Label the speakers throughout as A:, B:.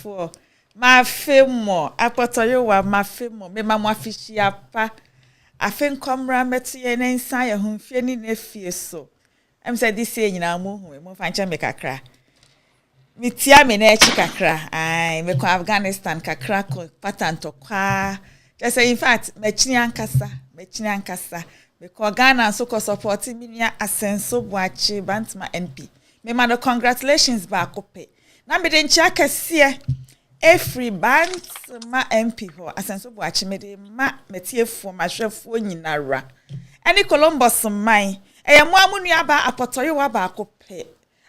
A: for my femo apotoyo my femo me mama fishi apa afen komra meti en nsan ye ho fie ni na fie so em say this year nyina mo fancha me kakra mitia me na echi kakra ai me ko Afghanistan kakra ko pattern to kwa just say in fact me chini ankasa me ko Ghana so ko support me nia Asenso Boachi Bantama NP me ma no congratulations ba ko pe na me de nchia kase every Bantama MP ho Asenso Boachi me de ma metiefo mahwefo nyinara ani Columbus man eye mo amunu aba apotoyo wa ba ko pe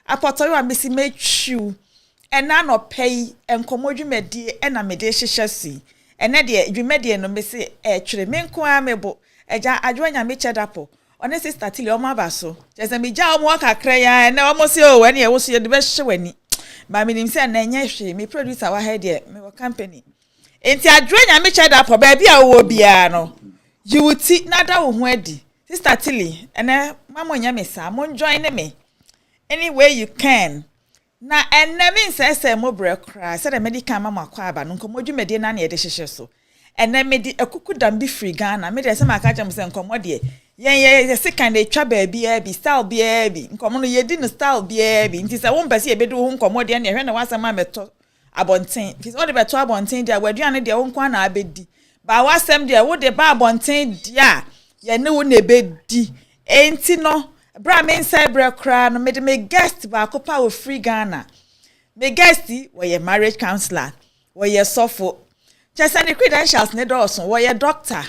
A: apotoyo wa mesi metwu ena no pay enkomodwumedie ena mede hyehyesi ene de dwumedie no mesi twere menko amebo eja adwonya me chedapo one sister tili o ma ba so jese mi ja o mo kakra ya ene o mo se o ene e wo so ye de be hye wani ba mi nim se na nya hwe me producer wa head e me wo company enti adwonya me chedapo ba bia wo bia no you will see nada wo ho adi sister tili ene mama nya me sa mo join me any way you can na enemi nsese mo brekra se the medical mama kwa aba no nkomodwumedie na na ye de hyehye so enemi di ekuku dam bi free Ghana me de se maka jam se nkomodie ye se kan de twa ba bia bi style bia bi nkomo no ye di no style bia bi nti se wo mpese ye bedu ho nkomodie na ye hwe na wasama meto abonten fi all the beto abonten dia waduane de wo nkwa na abedi ba wasem de wo de ba abonten dia ye ne wo na ebedi enti no bra me inside bra kra no me guest ba kopa wo free Ghana me guest we ye marriage counselor we ye sofo just any credentials ne dawson we ye doctor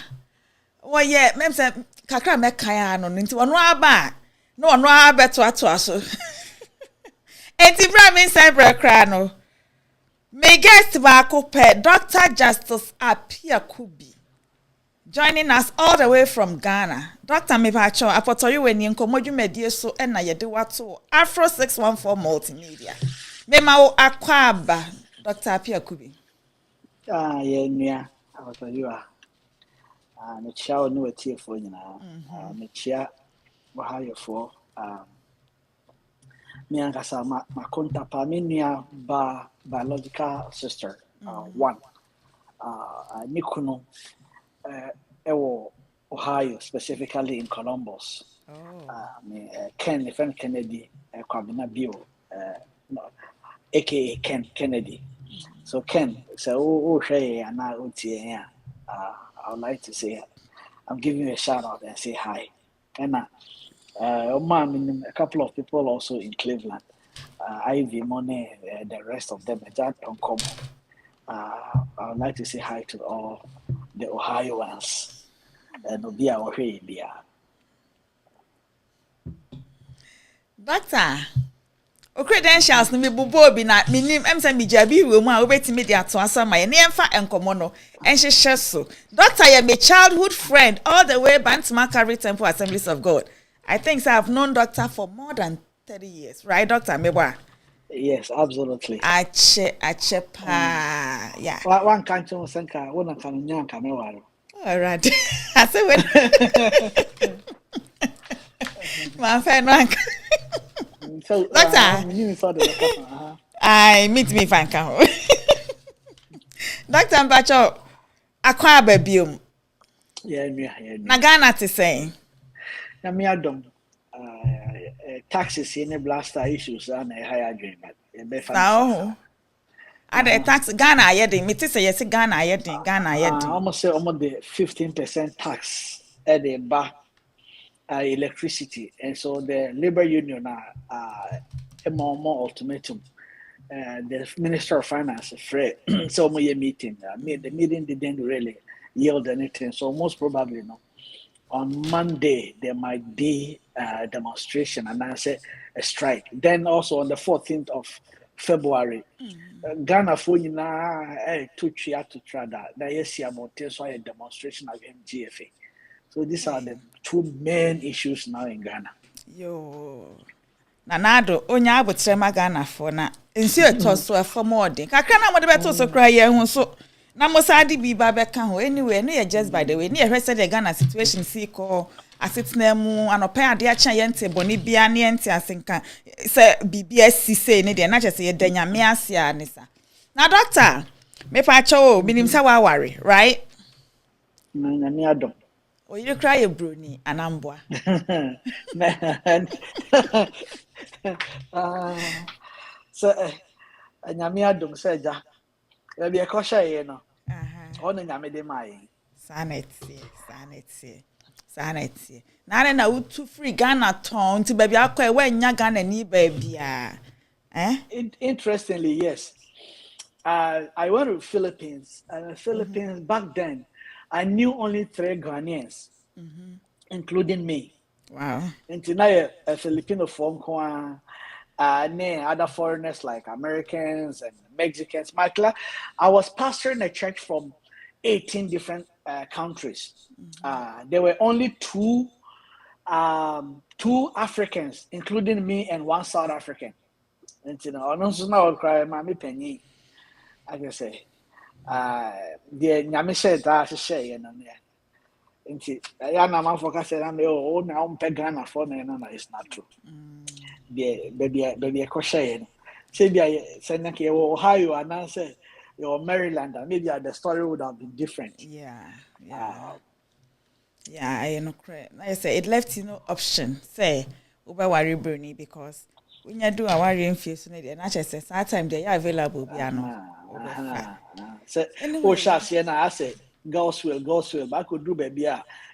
A: we ye mem say kakra me kan no nti wono aba no wono abeto ato aso enti bra me inside bra kra no me guest ba kopa Dr. Justice Appiah Kubi joining us all the way from Ghana. Dr. Mepacho, apotoyo weni nkomodwumedie so na yede wato Afro 614 Multimedia. Mema wo akwaba Dr. Appiah Kubi.
B: Ye nua apotoyo me chia onu wetiefo nyina. Me chia wo hayefo me ankasa ma konta pa me nua biological sister one Nikuno ewo Ohio, specifically in Columbus. Ken, the friend Kennedy, Kwabena Bio, aka Ken Kennedy. So Ken, so hey, and I would like to say I'm giving you a shout out and say hi. And a couple of people also in Cleveland, Ivy, Money, the rest of them, Jack Tonkom. I would like to say hi to all the Ohioans. No be our way be.
A: Doctor, o credentials no me bubo bi na minim emsa mi jabi we mu a obetimi de ato asama ye ne emfa enkomo no enhehye so. Doctor, you my childhood friend all the way Bantama Calvary Temple Assemblies of God. I think so I've known doctor for more than 30 years, right Dr. Meboa?
B: Yes, absolutely.
A: Ache pa. Yeah.
B: One can't senka wona kan nyanka mewaro.
A: All right. I said when my friend wank.
B: So
A: Doctor, I meet me fan kan. Doctor Mpacho akwa babium.
B: Yeah.
A: Na Ghana te say.
B: Na me adom taxes in blaster issues and a higher dream but
A: now the tax Ghana ayedin me say yes Ghana ayedin
B: almost say almost the 15% tax at the back electricity and so the labor union are a more ultimatum the Minister of Finance Fred so my meeting the meeting didn't really yield anything so most probably no on Monday there might be a demonstration and I say a strike. Then also on the 14th of February, Ghana for to try that. Yes, about so a demonstration of MGFA. So these are the two main issues now in Ghana.
A: Yo, Nanado, onya abutrema Ghana for na. Insi etoso for more day. Kakra na mo de beto so cry ye hu so. Na mo sadi bi ba be kan ho anyway no just by the way no hwe say the Ghana situation see ko asetena mu anopa ade a cha ye ntebo boni bia ne ente asenka se BBS say ne de na che say ye danyame ase a ne sa Now, doctor, me pa cho minim sa wa worry, right?
B: Na nyame adom.
A: O you cry a bruni anambwa.
B: So nyame adom sɛ agya. Ebi ekɔhye ye no. Ɔno nyame de mai.
A: Sanity. Na utu free Ghana ton ti baby akwa e we nya Ghana ni baby a.
B: Interestingly, yes. I went to Philippines, and the Philippines back then, I knew only 3 Ghanaians, including me.
A: Wow.
B: And tonight, a Filipino phone call, other foreigners like Americans and Mexicans. I was pastoring a church from 18 different countries. There were only two Africans, including me and 1 South African. And you know, I cry, Mammy Penny. I can say, the Nyamisha that say, and I am a focus and oh, now I'm Pegana for me, and it's not true. Baby, a crochet. Say, send Ohio, and I say, your Maryland, and maybe the story would have been different.
A: Yeah, I know correct. Like I say, it left no option. Say, Uber worry Bruni because when you do a worry in face, and I just say, that time they are available.
B: So, oh, Shasi, and I say, God's will. But I could do baby.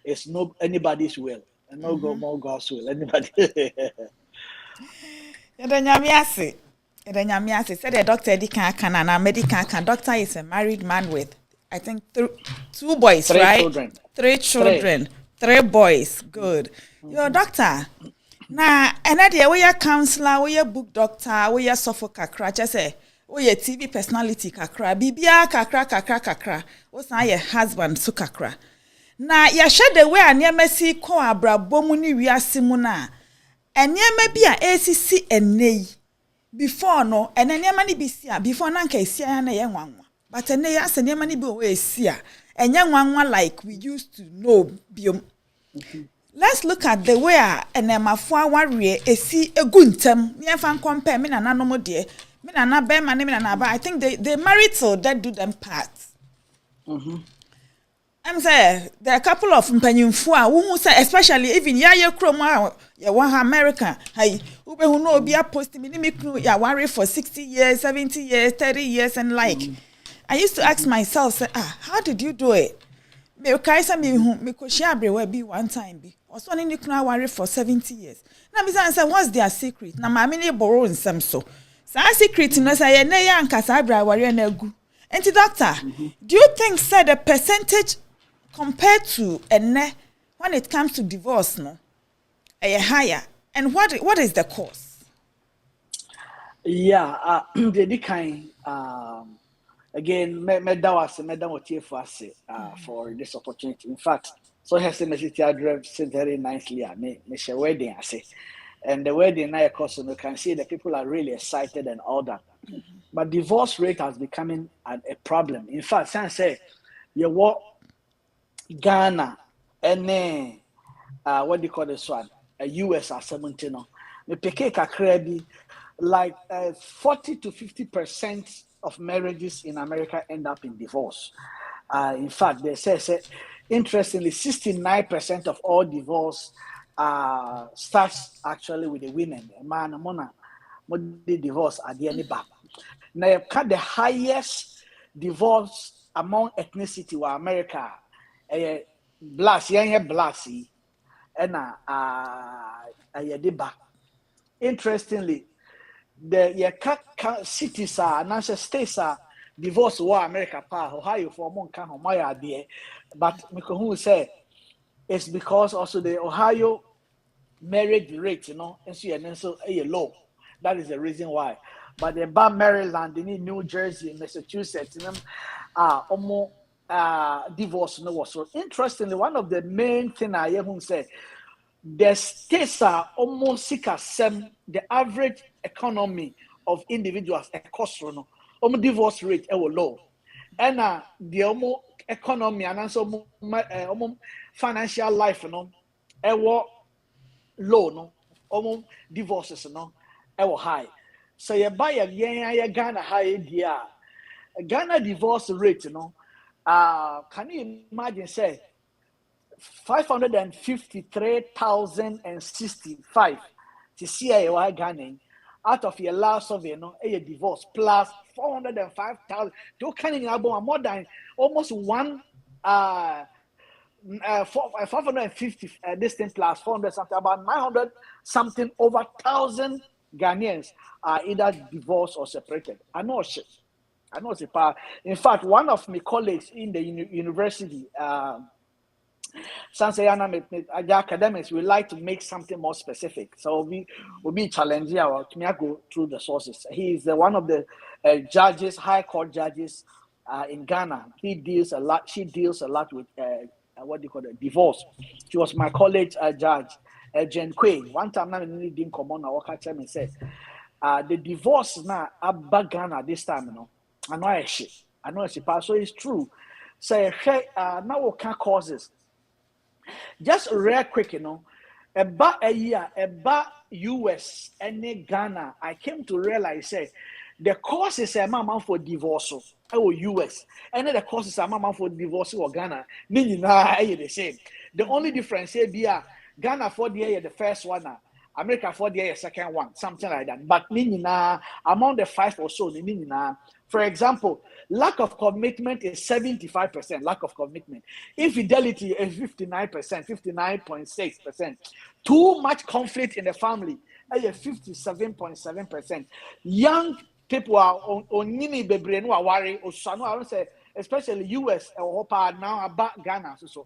B: It's no anybody's will, and no go more God's will. Anybody.
A: Nyamiase. Said the doctor can and a medical can. Doctor is a married man with, I think, 2 boys,
B: 3
A: right?
B: children.
A: 3 children. 3 boys. Good. Your doctor. Nah, and that day we are counselor, we are book doctor, we are suffer kakra. Just say, we are TV personality kakra. Bibia kakra. What's now your husband so kakra. Na ya share the way anya mesi ko abrabo mu ni wiase mu na. Anya ma bi a esisi enei. Before no, anya ma ni bi sia, before na nka esia na ye nwanwa. But enei ase anya ma ni bi o esia. Enya nwanwa like we used to know biom. Let's look at the way enemafo awarie esi eguntem. Me fan compare me na nanom de. Me na na be man me na na ba. I think they married till that do them part. I'm saying there are a couple of mpanyimfo who say especially even ya krom ya wa America. Hey, ube who know be a post me ya worry for 60 years, 70 years, 30 years and like. I used to ask myself say, how did you do it? Me kaisa me ko share we be one time be. Also ni kunu worry for 70 years. Na me say what's their secret? Na ma me ni borrow nsem so. Sa secret no say na ya nkasa abra worry na agu. Enti doctor, do you think say the percentage compared to when it comes to divorce no higher, and what is the cause?
B: Yeah, the kind again for this opportunity. In fact, so has the message address very nicely. Me share wedding I say, and the wedding now of course you can see that people are really excited and all that. But divorce rate has becoming a problem. In fact, some say you what Ghana and what do you call this one? US are 17. Me peke kakra like 40 to 50% of marriages in America end up in divorce. In fact, they say interestingly, 69% of all divorce starts actually with the women. Man, mona, the divorce at the end back. Now you've got the highest divorce among ethnicity in America. Blast, blasty, and back. Interestingly, the cities are states are divorce war America Ohio for monka homaya there, but who say it's because also the Ohio marriage rate, and so low. That is the reason why. But the Maryland, in New Jersey, Massachusetts, almost divorce no was so interestingly. One of the main thing I hear say the states are almost the average economy of individuals across divorce rate low, and the economy and also financial life low divorces high. So you buy a Ghana high idea. Ghana divorce rate, can you imagine, say, 553,065 to see a Ghana out of your last survey, a divorce plus 405,000. You can more than almost 550 this plus 400 something, about 900 something, over 1,000 Ghanaians are either divorced or separated. I know shit. In fact, one of my colleagues in the university, academics, we like to make something more specific. So we'll be challenging our to go through the sources. He is one of the judges, high court judges in Ghana. She deals a lot with what do you call it, divorce. She was my college judge, Jen Quay. One time, I didn't come on. I walk at him and said, the divorce now about Ghana this time, I know it's so it's true. So now what can causes? Just real quick, about a year, about US and Ghana, I came to realize, say, the causes are mama for divorce or US, and the causes are mama for divorce or Ghana, meaning the same. The only difference here be Ghana for the year the first one, America for the year second one, something like that. But meaning among the 5 or so, meaning for example, lack of commitment is 75%. Lack of commitment. Infidelity is 59%, 59.6%. Too much conflict in the family, 57.7%. Young people are on nini bebre no worry or I don't say, especially US or now about Ghana so.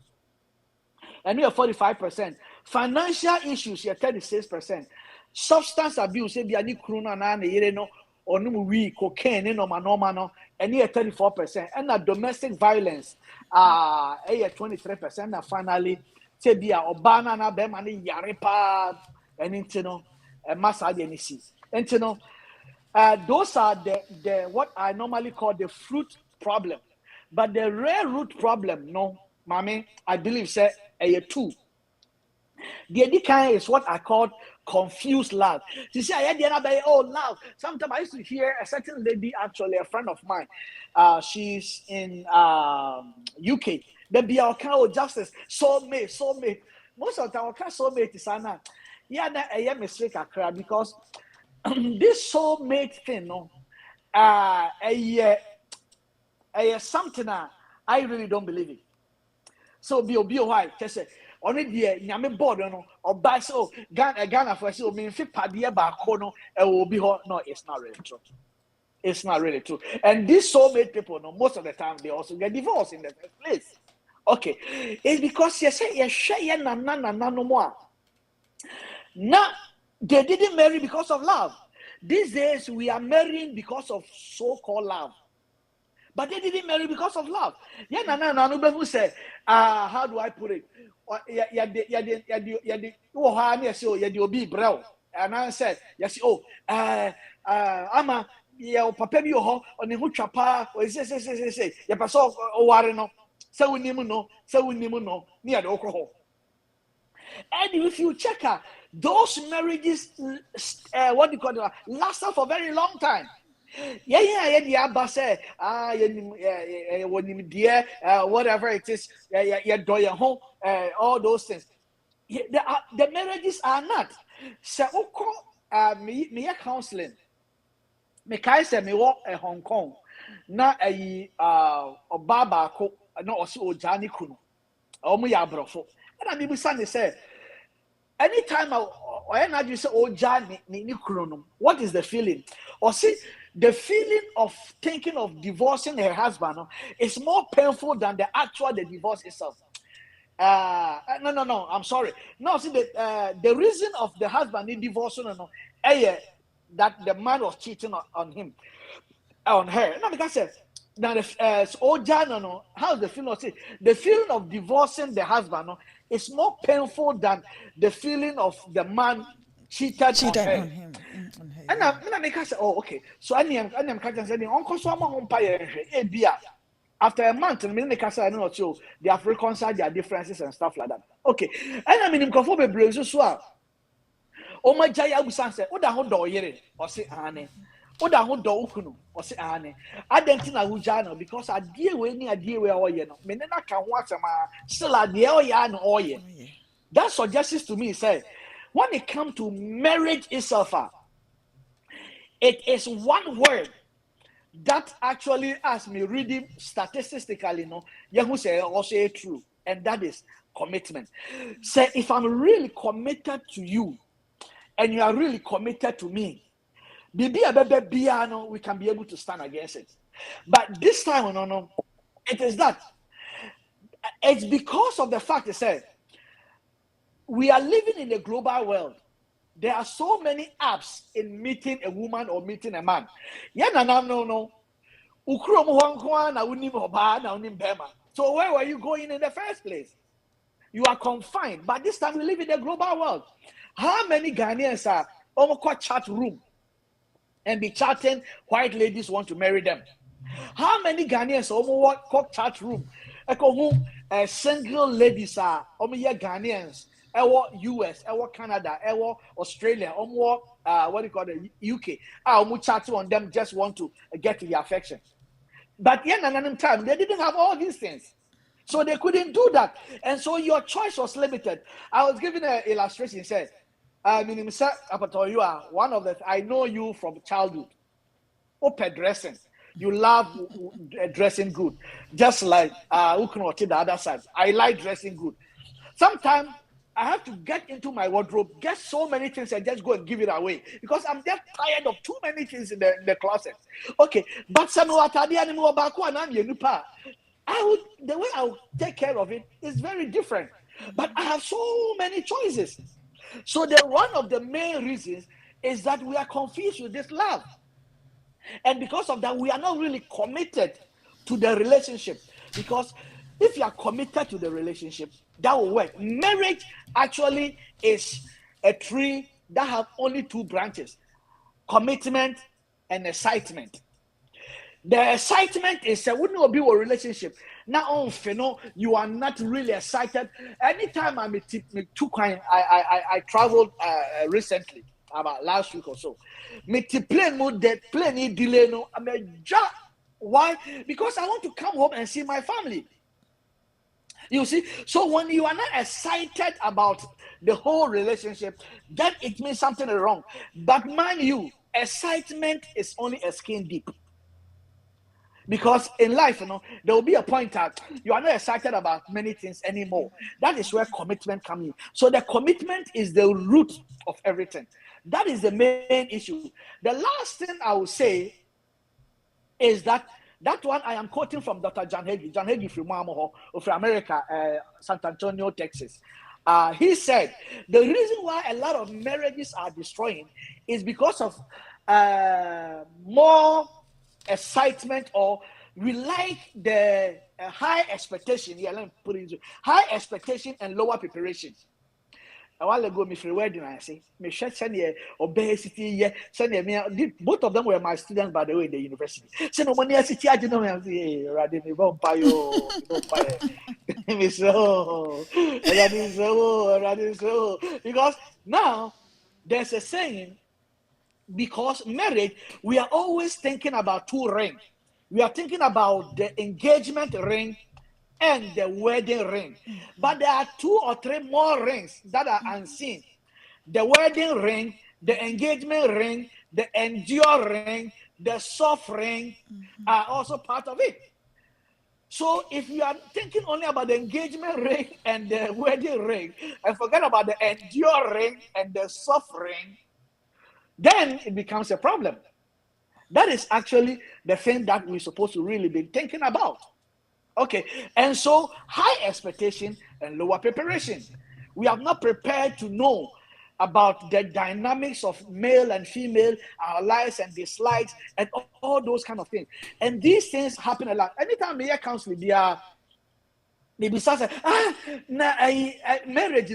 B: And we are 45%. Financial issues, you're 36%. Substance abuse, be any kruna na no. Or no we cocaine no man, and here 34%, and domestic violence 23%, and finally tebia obana na be mani yarepa and intino massa denisi. Those are the what I normally call the fruit problem, but the rare root problem, mommy, I believe say a two. The other kind is what I call confused love. You see, I had the other love. Sometimes I used to hear a certain lady, actually a friend of mine. She's in UK. The be our kind of justice, soulmate. Most of the time, soulmate is Anna. Yeah, I am mistake because this soulmate thing, something I really don't believe it. So be why say only the nyame board or by so Ghana for so mean fit padie ba no e will be no, it's not really true. It's not really true. And these soulmate people, most of the time they also get divorced in the first place. Okay, it's because you say you share na no more. Now they didn't marry because of love. These days we are marrying because of so-called love. But they didn't marry because of love. Yeah, who said, how do I put it? And I said, yes, ama papa bi ho on hu twapa o say ya paso o ware no say wonimu no near the okro. And if you check out those marriages, what do you call it, last for a very long time. Whatever it is, all those things. The marriages are not. So, me counseling. Me kai say me walk Hong Kong. Na Obaba ko no osi ojani kunu. Omo ya brofo. And I be say say anytime I energy say ojani ni kunu. What is the feeling? Or see the feeling of thinking of divorcing her husband is more painful than the divorce itself. No, I'm sorry. No, see the reason of the husband in divorcing that the man was cheating on him, on her. No, because now how's the feeling? See, the feeling of divorcing the husband is more painful than the feeling of the man cheated on him. And I make us say, oh, okay. So I am catching saying, Uncle Swama umpire, after a month, and make us say, I know too, they have reconciled their differences and stuff like that. Okay. And I mean, conform brings as well. Oh, my Jaya Busan said, what the whole door here? Or say, Anne. Oda ho do ukunu o se ane adentina wujano because adie we ni adie we oye no me na ka ho asema still adie oye no oye. That suggests to me say when it comes to marriage itself, it is one word that actually, as me reading statistically, you who say also true, and that is commitment. Say if I'm really committed to you, and you are really committed to me, we can be able to stand against it. But this time, no, it is that it's because of the fact that said we are living in a global world. There are so many apps in meeting a woman or meeting a man. No. So where were you going in the first place? You are confined. But this time we live in a global world. How many Ghanaians are on chat room and be chatting white ladies want to marry them? How many Ghanaians are chat room? Single ladies are Ghanaians. US, Canada, Australia, what do you call it? UK. Chatting on them just want to get to the affection. But time, they didn't have all these things. So they couldn't do that. And so your choice was limited. I was given an illustration, said, you are one of the, I know you from childhood. Open dressing. You love dressing good. Just like the other side. I like dressing good. Sometimes I have to get into my wardrobe, get so many things, and just go and give it away because I'm just tired of too many things in the closet. Okay, but the way I would take care of it is very different. But I have so many choices. So one of the main reasons is that we are confused with this love. And because of that, we are not really committed to the relationship. Because if you are committed to the relationship, that will work. Marriage actually is a tree that has only two branches: commitment and excitement. The excitement is a wouldn't be a relationship. Now, you are not really excited. Anytime I traveled recently, about last week or so. Plane delay no. Why? Because I want to come home and see my family. You see, so when you are not excited about the whole relationship, then it means something is wrong. But mind you, excitement is only a skin deep. Because in life, there will be a point that you are not excited about many things anymore. That is where commitment comes in. So the commitment is the root of everything. That is the main issue. The last thing I will say is that one I am quoting from Dr. John Hagee from America, San Antonio, Texas. He said the reason why a lot of marriages are destroying is because of more excitement, or we like the high expectation. Yeah, let me put it high expectation and lower preparation. A while ago, me free wedding, I say, me share send obesity, yeah, send me. Both of them were my students, by the way, in the university. Send no money, I say, I don't know, I say, rather me won't buy you, me so, because now there's a saying. Because marriage, we are always thinking about two rings. We are thinking about the engagement ring and the wedding ring. But there are 2 or 3 more rings that are unseen. The wedding ring, the engagement ring, the endure ring, the soft ring are also part of it. So if you are thinking only about the engagement ring and the wedding ring, and forget about the endure ring and the soft ring, then it becomes a problem. That is actually the thing that we're supposed to really be thinking about. Okay, and so high expectation and lower preparation. We have not prepared to know about the dynamics of male and female, our likes and dislikes, and all those kind of things. And these things happen a lot. Anytime the year comes with maybe say, marriage,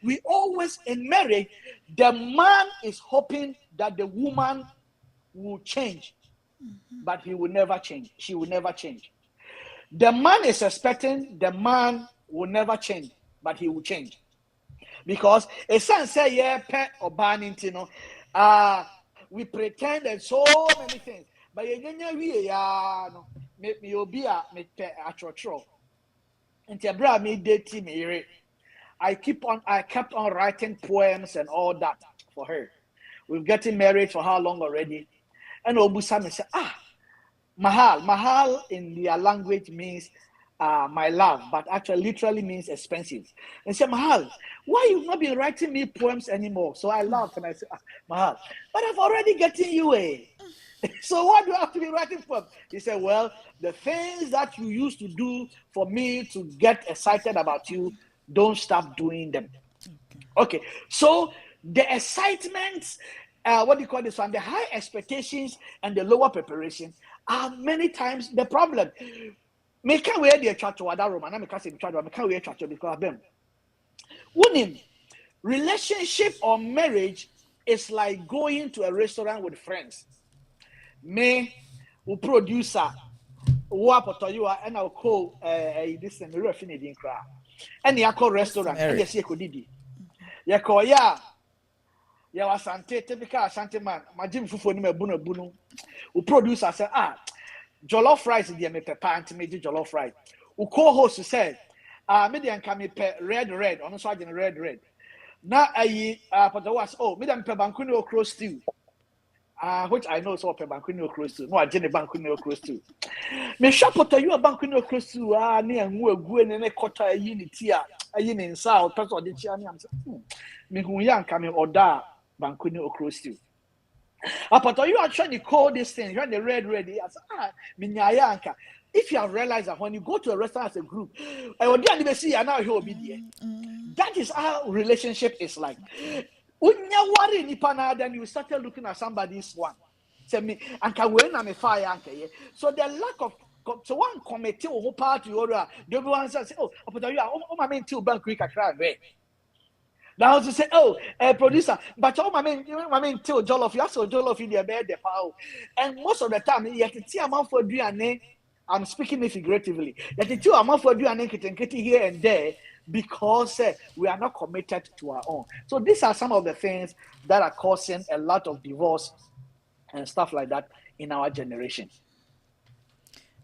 B: we always in marriage, the man is hoping that the woman will change, but he will never change. She will never change. The man is expecting the man will never change, but he will change. because a son say yeah pet or banning we pretend and so many things but we no make me obia me pet atro and bra me date me I kept on writing poems and all that for her. We've getting married for how long already? And Obusame said, Mahal in their language means my love, but actually literally means expensive. And said, Mahal, why you not been writing me poems anymore? So I laughed and I said, Mahal, but I've already gotten you a. So why do I have to be writing poems? He said, well, the things that you used to do for me to get excited about you, don't stop doing them. Okay. So the excitements, what do you call this one? The high expectations and the lower preparation are many times the problem. Me can't wear the chat to other room, and I'm can't wear chat because of them. Winning relationship or marriage is like going to a restaurant with friends. Me, who producer, who you are, and I'll call this and refined crowd. And you call restaurant, and you see a codidi. You call ya was Sante, typical Asante man, my Jim Fufu ni me bunu. Who producer say jollof rice is the me pepper and me jollof rice. Who co-host said, me dey can me pe red, on so agent red. Now but there was me dey pe bankuni okro stew. Which I know so pe bankuni okro stew. No agent bankuni okro stew. Me shop to you bankuni okro stew ni anwu agu ne kota yi ni tia ayi ni nsa o person de chia ni am say me hu ya nka me order bankuni okro stew. But you actually call this thing, you're the red, if you have realized that when you go to a restaurant as a group, that is how relationship is like. When you worry then you started looking at somebody's one. Say me, and can win I'm a fire. So the lack of so one committee who part to order, the other one says, oh, but you are my main two bank quick at now to say, producer, but all my main till jollof, you also jollof in your bed, the power. And most of the time, you can see a month for do and name. I'm speaking it figuratively. You can see a month for do and name here and there because we are not committed to our own. So these are some of the things that are causing a lot of divorce and stuff like that in our generation.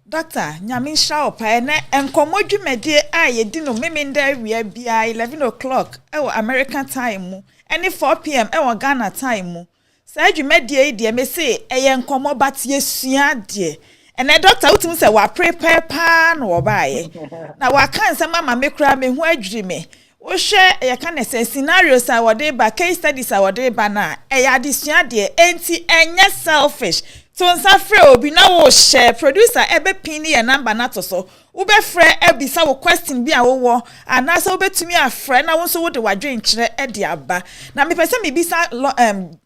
A: Doctor, Nyamin Shao Pine and Commodity Media, I didn't know me there we are 11 o'clock, American time, and 4 p.m. Ghana time. Said you made dear, may say, a young commo, but yes, dear. And the doctor would say, well, prepare pan or buy. Now, I can't say, Mamma, make cry me, where dreamy. We share a kind say scenarios our day by case studies our day by now. A addition, dear, anti and yes, selfish. So nsafre obi na wo share producer ebe pin ye number na to so wo be frɛ ebisa wo question bi a wo wo anasa wo betumi afrɛ na wo so wo de wadwen kyerɛ e de aba na me pese me bisa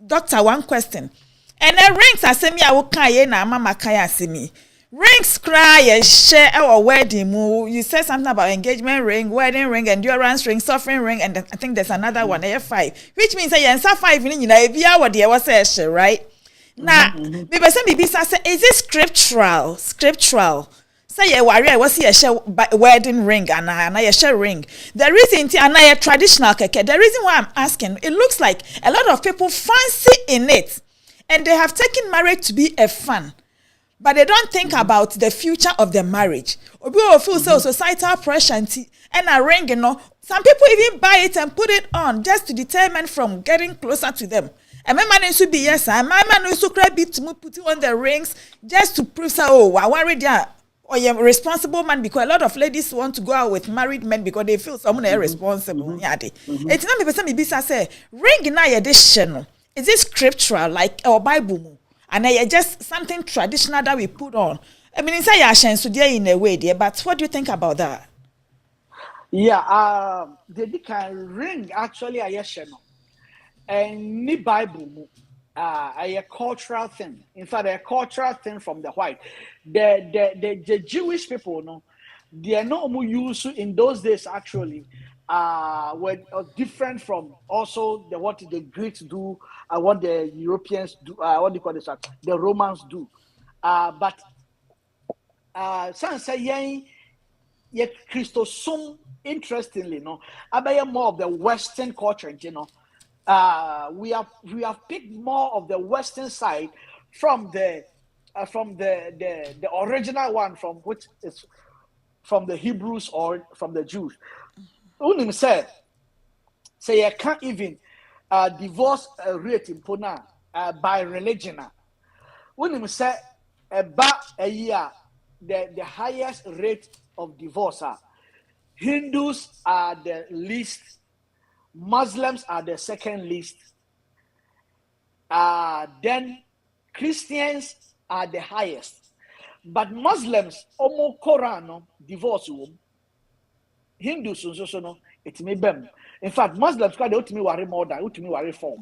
A: doctor one question and then rings asemi a wo kan ye na mama kan asemi rings cry ye share our wedding mu you said something about engagement ring wedding ring endurance ring suffering ring and I think there's another one 5 which means say yensa 5 ni nyina e bia wo de wo say share right. Now, maybe say is it scriptural? Say you worry, I was here share wedding ring and I share ring. The reason and I traditional keke. The reason why I'm asking, it looks like a lot of people fancy in it, and they have taken marriage to be a fun, but they don't think about the future of the marriage. Obi will feel so societal pressure and a ring, you know. Some people even buy it and put it on just to determine from getting closer to them. And my man used to be yes, and my man used to cry bit to put on the rings just to prove so I worry there or you're a responsible man because a lot of ladies want to go out with married men because they feel someone irresponsible. It's not me say ring na edition. Is it scriptural like our Bible? And just something traditional that we put on. I mean it's a in a way there, but what do you think about that?
B: Yeah, the can ring actually a yes. And the Bible, a cultural thing. In fact, a cultural thing from the white. The Jewish people, no, they are not used in those days. Actually, were different from also what the Greeks do, what the Europeans do, what do you call this? The Romans do. But some say yet Christosum, interestingly, no, about more of the Western culture, you know. We have picked more of the Western side from the original one, from which is from the Hebrews or from the Jews. Unim said, say I can't even divorce rate in Puna by religion. Unim said about a year the highest rate of divorce are Hindus are the least, Muslims are the second least, then Christians are the highest. But Muslims, omo Quran, divorce wom. Hindus also no, it may be. In fact, Muslims quite ultimately worry more than ultimately worry for.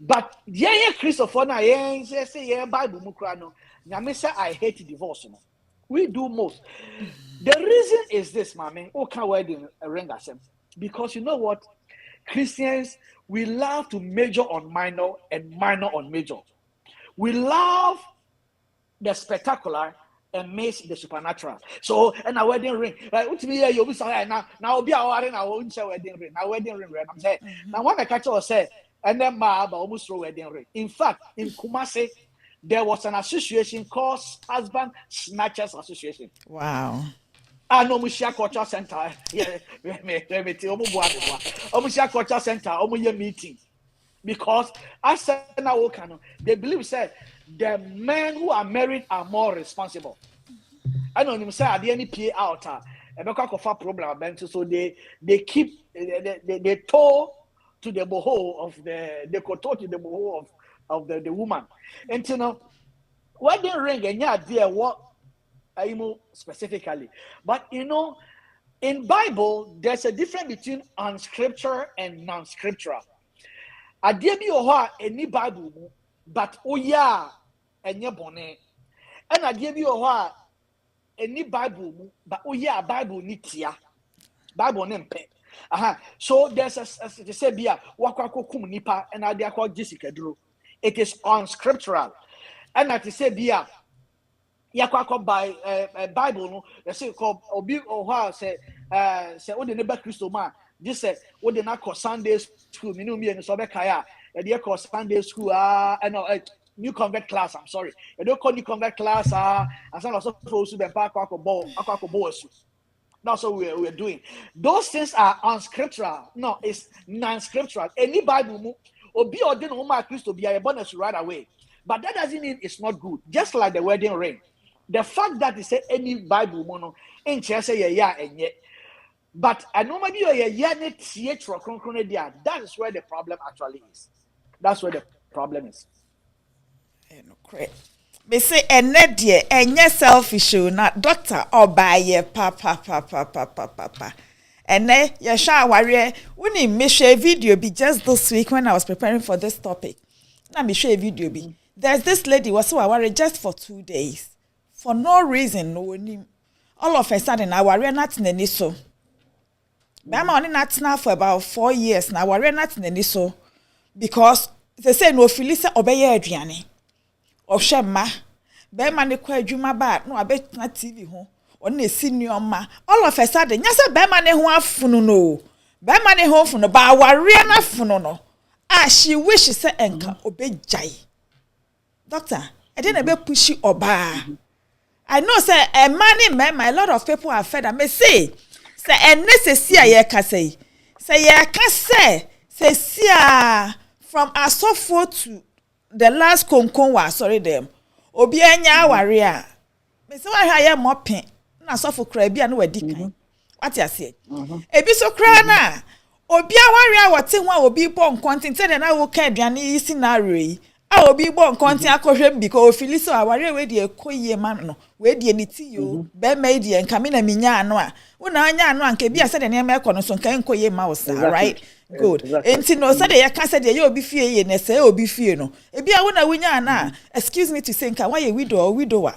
B: But yeah, Christopher na say Bible mukrano. Nyame say I hate divorce. No. We do most. The reason is this, mommy. Okay, wedding ring asem. Because you know what? Christians, we love to major on minor and minor on major. We love the spectacular and miss the supernatural. So, and a wedding ring, right? What me you'll be sorry now be our wedding, I won't say wedding ring. Now wedding ring, I'm saying. Now when I catch us say, and then my almost throw wedding ring. In fact, in Kumasi, there was an association called Husband Snatchers Association.
A: Wow.
B: I know Mushia Culture Center. Yeah, me Mushia Culture Center, Omuya meeting. Because I said now, they believe said the men who are married are more responsible. I know him say at the any PA out, and no problem. So they keep they tow to the boho of the koto to the boho of the woman. And you know, wedding ring and yeah, dear what specifically. But you know, in Bible, there's a difference between unscriptural and non-scriptural. Adia bi oho any Bible mu, but oya enye bone. And adia bi oho any Bible mu, but oya Bible ni tia. Bible ne mpe. So there's a say bia wakwako kum nipa and adia kwa Jessica duro. It is unscriptural. And at say bia yakwako by Bible no, they say called obi oho say o de neba Christo man. Just said, what did not call Sunday school? Me me and Sobekaya, and they call Sunday school, and new convert class. I'm sorry, they don't call new convert class, and some also supposed to be back ball. That's what we're doing. Those things are unscriptural. No, it's non-scriptural. Any Bible, or be ordained Homer Christo be a bonus right away. But that doesn't mean it's not good. Just like the wedding ring. The fact that it say any Bible mono, ain't just say yeah and yet. But I normally that is where the problem actually is. That's where the problem is.
A: Me say enedie enye selfish na doctor obaye pa. Ene ye sha aware woni me share video be just this week when I was preparing for this topic. Na me share video be. There's this lady was so aware just for 2 days. For no reason no all of a sudden aware not nani so. I'm only not now for about 4 years now. We're not in any so because they say no Philisa obey Adriani or Shema. Bema ne kwa juma ba no abet na TV ho on a senior ma. All of a sudden, yes, a bema ne ho afunu no. Bema ne ho funu ba warrior na funu no. She wishes say enka obey jai. Doctor, I didn't be pushy oba. I know say a man, a lot of people are fed. I may say. Say ennecessary ye ka say ye ka say from Asofo to the last konkon wa sorry them obi anya aware a me say wa hwa mopping na Asofo kra bia na wadi kan what you say ebi so kra na obi aware a wote ho a obi bo nkontin say na wo ka aduane yi scenario yi a obi bo nkontin akohwem because ofili so aware we de ekoyie ma no we de ni ti yo be ma de nka me na minya ano a una anya ano anka bia say de na me ekono so nka enkoyie ma wo sa right good enti no say de ye ka say de ye obi fie ye na say obi fie no e bia una wunya ana excuse me to say nka why you widow or widower.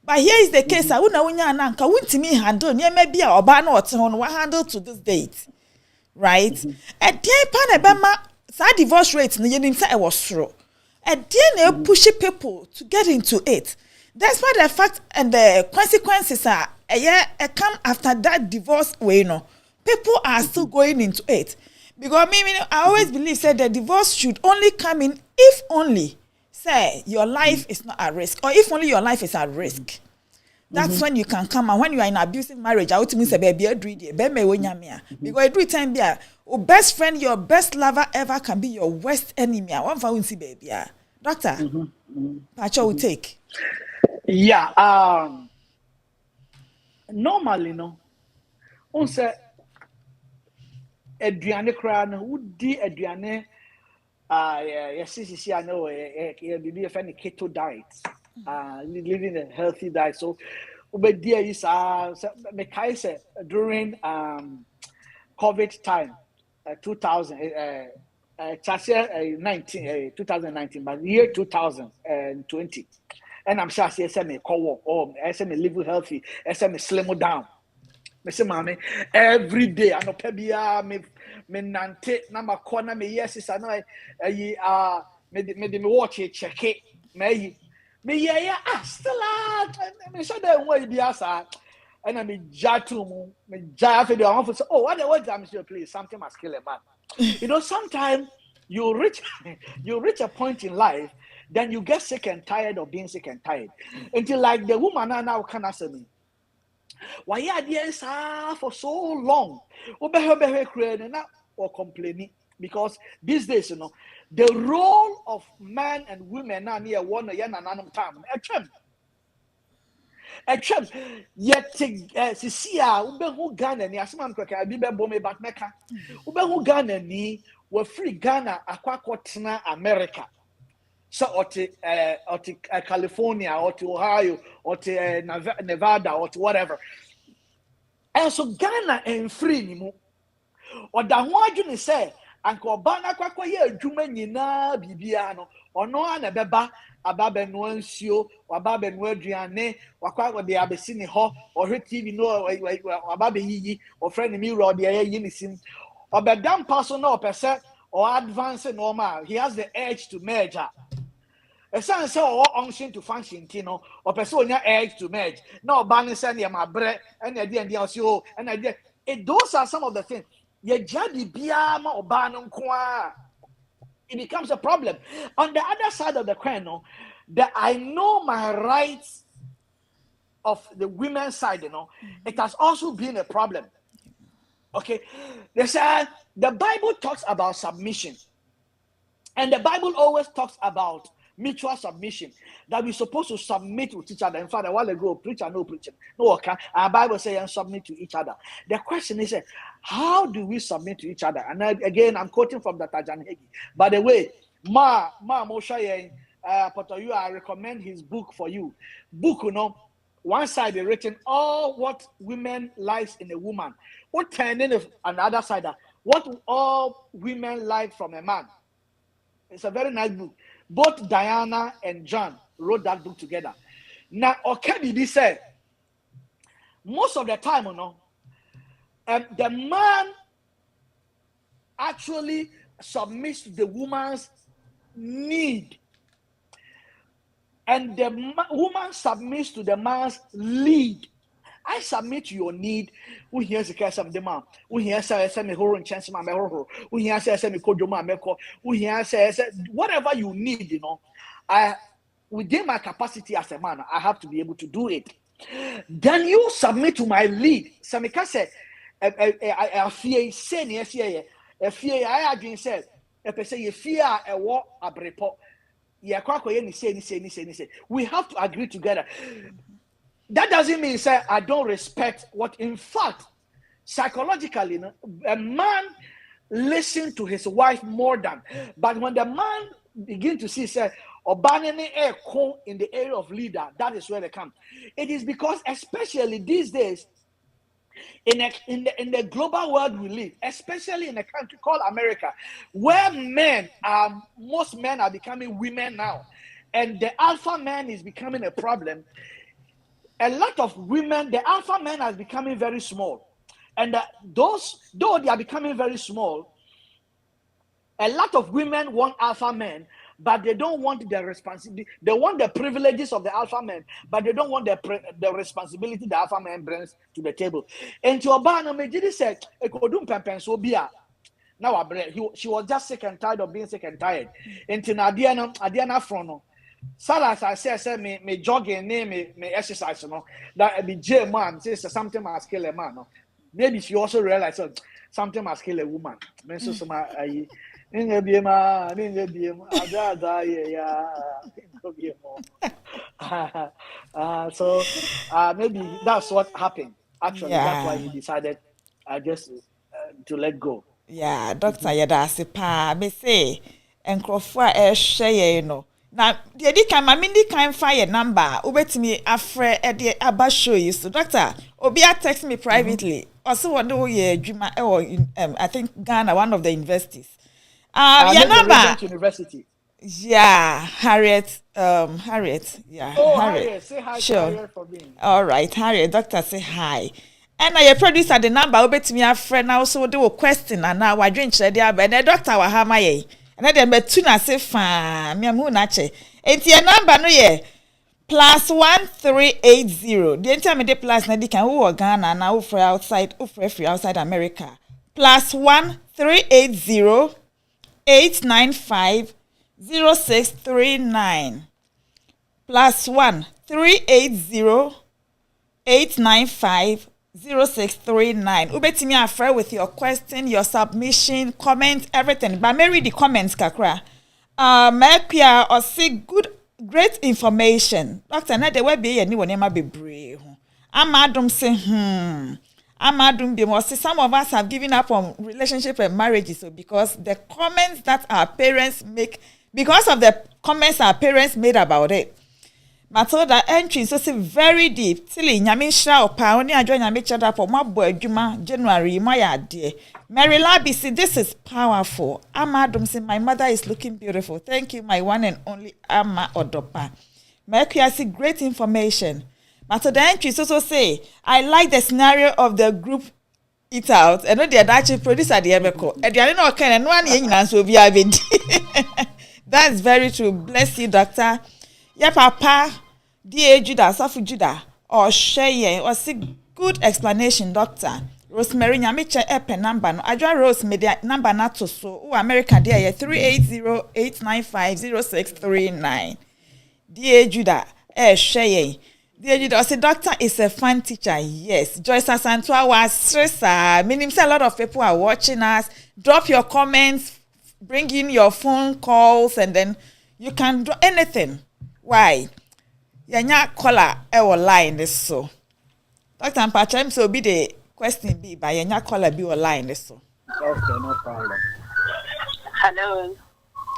A: But here is the case una wunya ana nka wuntimi handle ne ma bia oba na ote ho no wa handle to this date right e dey pa na be ma sa divorce rate no ye nim say e was soro. And then they push people to get into it. Despite the fact and the consequences are come after that divorce way, no, people are still going into it. Because I always believe said the divorce should only come in if only say your life is not at risk, or if only your life is at risk. That's when you can come. And when you are in abusive marriage, I would mean say baby because every time be your best friend, your best lover ever can be your worst enemy. One for one see baby. Doctor, Pacho will take.
B: Yeah, normally no. On say aduane kra no wodi aduane yes I know be a funny keto diet. Living a healthy diet. So but there is me kai say during COVID time 2019 but year 2020. And I'm sure I say me call or I say me live healthy, I say me slim down. Me say mommy every day I know pebia me nante na ma corner me yes is I know me watch it check it me yeah still me so that way be asa and I me jatu me jafe the one for say oh what I'm sure please something must kill a man. You know sometimes you reach a point in life, then you get sick and tired of being sick and tired. Until like the woman now can answer me. Why are there for so long? Or complaining. Because these days, you know, the role of man and women now near one time. Yet Sisia, Ubehu Ghana, ni Asman Kwaka, Bibe Bome Batmeka, Ubehu Ghana ni were free Ghana, Aquacotina, America. So, or to California, or to Ohio, or to Nevada, or to whatever. And so Ghana and free nimu. Or the one you say, Uncle Bana Quaco, Jumanina, Bibiano, or no one a beba, a baben nuancio, or baben wedriane, or quite the Abyssini ho, or her TV no, or baby, or friend me, or the air unisim, or the damn person no per se, or advancing normal. He has the edge to merge. A son say all unction to function, Tino, or person edge to merge. No banning send my bread, and idea and the and idea. Those are some of the things. Ye jadi biama or banum kwa. It becomes a problem. On the other side of the coin, no, that I know my rights of the women's side, you know, it has also been a problem. Okay, they say the Bible talks about submission, and the Bible always talks about mutual submission, that we're supposed to submit to each other. In fact, a while ago, preacher, no preaching, no okay. Our Bible says and submit to each other. The question is, how do we submit to each other? And again, I'm quoting from the Tajan Hegi. By the way, Ma Moshe Potoyu, I recommend his book for you. Book, you know, one side is written all what women likes in a woman. What turning if another side, what all women like from a man. It's a very nice book. Both Diana and John wrote that book together. Now, Okedi said, most of the time, you know, the man actually submits to the woman's need, and the woman submits to the man's lead. I submit to your need. Who hears the case of the man? Who hears me horror chance my horror? Who hears me kodoma meko? Who hears whatever you need, you know. Within my capacity as a man, I have to be able to do it. Then you submit to my lead. Samika said, I fear saying yes, I fear I again said, if I say you fear a war a brepo, we have to agree together. That doesn't mean say I don't respect what, in fact, psychologically, you know, a man listens to his wife more than. But when the man begin to see say in the area of leader, that is where they come. It is because, especially these days, in the global world we live, especially in a country called America, where most men are becoming women now, and the alpha man is becoming a problem. A lot of women, the alpha man is becoming very small. And though they are becoming very small, a lot of women want alpha men, but they don't want the responsibility. They want the privileges of the alpha man, but they don't want the responsibility the alpha man brings to the table. And to Obama, Mejidi said, "Ekodum pempen so bia." Now she was just sick and tired of being sick and tired. Until Adiana Frono. Salas I say me jogging name me exercise no that be J man says something must kill a man. No. Maybe she also realized something must kill a woman. So some so maybe that's what happened. Actually, that's why he decided just to let go.
A: Yeah, Doctor Yadasi pa me say enkrofo share no. Na the di kan mami di kan fire number ubetimi afre e de aba show you so doctor obi text me privately also wonder wo ye adwuma I think Ghana one of the universities your number
B: University.
A: yeah Harriet yeah
B: oh Harriet say hi
A: sure.
B: Harriet for me.
A: All right Harriet doctor say hi. And I producer the number obetimi afre na also do question and now wadwen kire dia ba na doctor wa ha maye and then betu na say fa me amu na che enti your number no ye +1380 the enti me dey plus na di kan wo Ghana na wo free outside America +1380 895 0639 +1380 895 0639. Ubetimi afre with your question, your submission, comment, everything. But may read the comments, kakra. Appiah or see great information. Doctor, na de we be anyone ema be brave. Amadum say, Amadum be more. Some of us have given up on relationship and marriages so because the comments that our parents make, because of the comments our parents made about it. Matilda entry so say very deep. Tilly nyame shra opa oni adwo nyame chada for mabo adwuma January my dear. Mary Labi say this is powerful. Amadum say my mother is looking beautiful. Thank you my one and only Ama Odopa. Appiah see great information. Matilda entry so say I like the scenario of the group eat out. And no the actually producer the ebeko. E dey no kan and one ye nyina so bi abedi. That's very true. Bless you doctor. Yeah, Papa, dear Judah, Safu Judah, or share or see good explanation, doctor. Rosemary Nyamicha Epe number no. Adwa Rose media number not to so. America dear 380-895-0639. Dear Judah, share. Dear Judah, I say doctor is a fun teacher. Yes, Joyce Asantwa was stressor. Meaning a lot of people are watching us. Drop your comments, bring in your phone calls, and then you can do anything. Why? Yanya caller our line this so. Dr. Mpachem so be the question be by yanya caller be line this so.
B: Okay, no problem.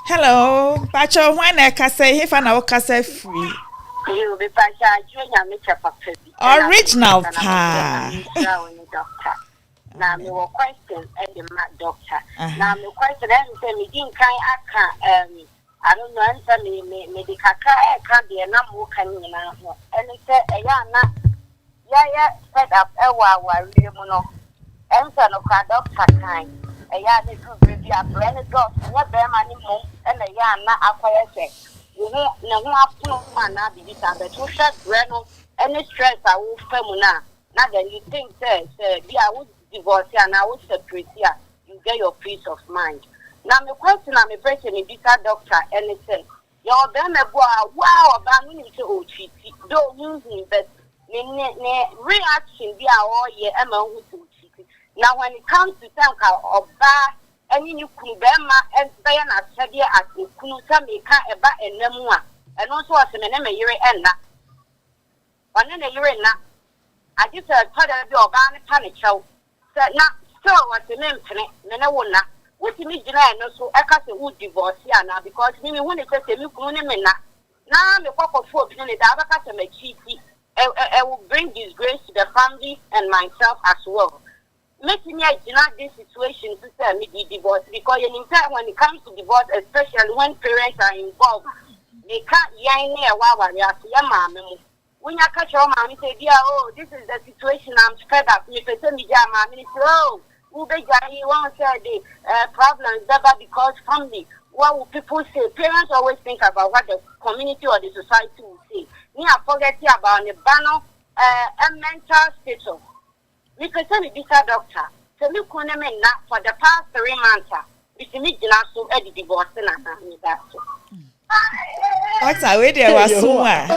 A: Hello. Pacho when I can say if I can say free.
C: You be Pacha Junior Mitchell Papi.
A: Original pa.
C: Now me will question and the doctor. Now me question and say me didn't kind I don't know answer me the kaka can't be a number can you know and it said a yana set up a while no answer no doctor kind a yana to be a brand dog what bear money more and a yana acquire sex you know no have to man now be this but to shut brand any stress I will femuna now then you think say be I would divorce and I would separate here you get your peace of mind. Now, my question, I'm a person in this doctor, anything. Your them a wow, about me to OTT. Don't use me, but reaction be all year among OTT. Now, when it comes to think of bar, any new Kubema and Bayan as heavy as the Kunuta Mika about a Nemua, and also as a name a year and that. One in a year and that. I just heard your ban panic show. Said not so what's the name, Menawuna. What you need to know, so I can't would divorce now because me when it says me now me pop of food in the Abacas and cheaty. I will bring disgrace to the family and myself as well. Making me not this situation to say me the divorce because in time when it comes to divorce, especially when parents are involved, they can't yain near Wawa Yama. When you catch your mommy say, dear, oh, this is the situation I'm fed up. Me person me jama, oh. Ube jai won't say the problems never because family. what will people say? Parents always think about what the community or the society will say. Me, I forget about the banner, a mental status. We can tell the doctor. So we couldn't make that for the past 3 months. We me so edit divorce and that.
A: Doctor, where there was someone.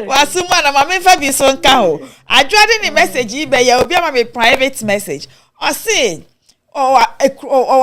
A: Was someone na mama fa bi so nka ho. Adwade ni message yi be ya obi ama me private message. O say o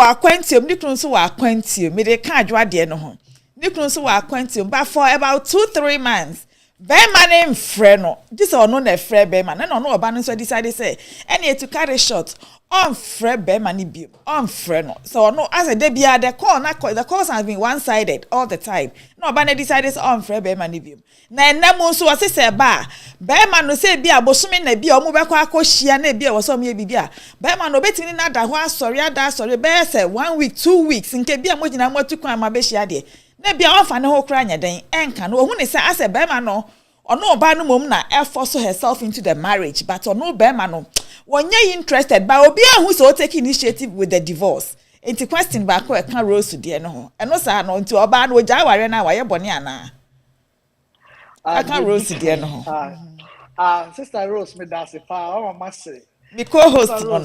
A: akwantium ni kunu so wa akwantium. Me de ka adwade no ho. Ni kunu so wa akwantium but for about 2-3 months. Bema na mfre no. This ono na frɛ bema na no oba no so decide say any to carry shot on frɛ bema ni bi. On frɛ no. So no as a debia the calls has been one-sided all the time. No oba na decide say on frɛ bema ni bi. Na enam so wase say ba bema no say bia bosome na bia omo bekọ akohia na bia woso me bibia. Bema no betini na da ho asori be say 1 week 2 weeks nke bia mo gina mo tukwan ma be hia de. Na bia ofa ne ho kra nya den enka no ohun ne say ase bema no ono oba no mom na force herself into the marriage but ono bema no wonye interested but obi ahu so take initiative with the divorce enti question back e kan Rose de no ho eno sa no enti oba no oja ware na waye bone ana aka Rose de no ho
B: Sister Rose me da se fa o mama say
A: me co-host no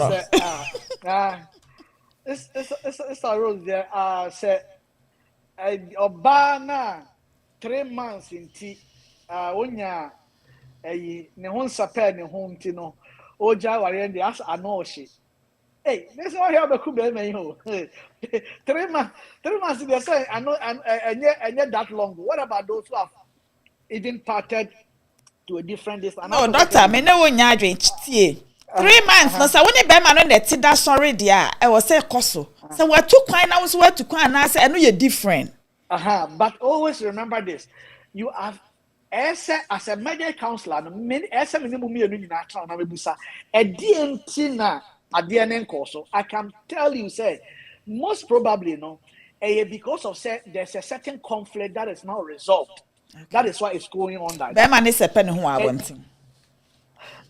B: Sister Rose there say oba na 3 months inti onya ne ho nsape ne ho nti no oja ware ndi as anohye this one here Appiah Kubi me ho 3 months they say I know enye that long. What about those who have even parted to a different distance?
A: No doctor me ne wonya adwen tie 3 months no say woni be ma no net that sorry dia e was say koso so we took kwan na we took kwan na say eno ye different
B: but always remember this, you have as a medical counselor many as minimum you na try na mebusa e DNT na ade na nkoso. I can tell you say most probably no because of say there's a certain conflict that is not resolved. Okay. That is why it's going on like that.
A: Man is a pen who I want him.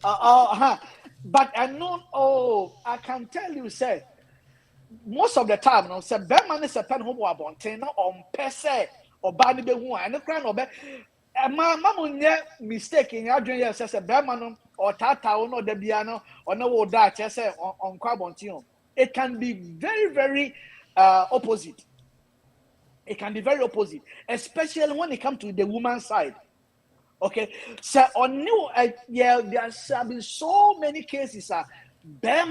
B: But I know I can tell you say most of the time no say man is a pen who I want na on per se or bani be who and the crown of mama mistake in your dream says a bear or tata or no debiano or no that say on Quabontion. It can be very, very opposite. It can be very opposite, especially when it comes to the woman's side. Okay, so on new there have been so many cases bear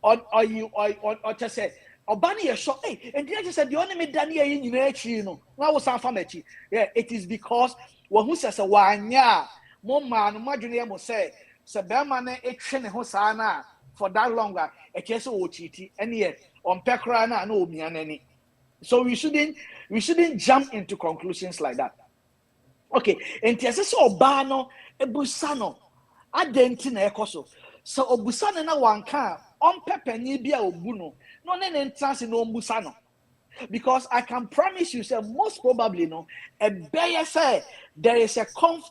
B: or you or just say Obani shot, and they just said the only me Daniel in no. Now was some family. Yeah, it is because who says a wanya, Moma, no margin mo say, Sabamane, a train hosana for that longer, a case of OTT, and yet on Pecrana, no me and any. So we shouldn't jump into conclusions like that. Okay, and Tiasa Obano, a Busano, Adentina Ecoso. So Obusana na one car on Pepper Nibia Obuno. No, no musano. Because I can promise you, sir, most probably no, a bear say there is a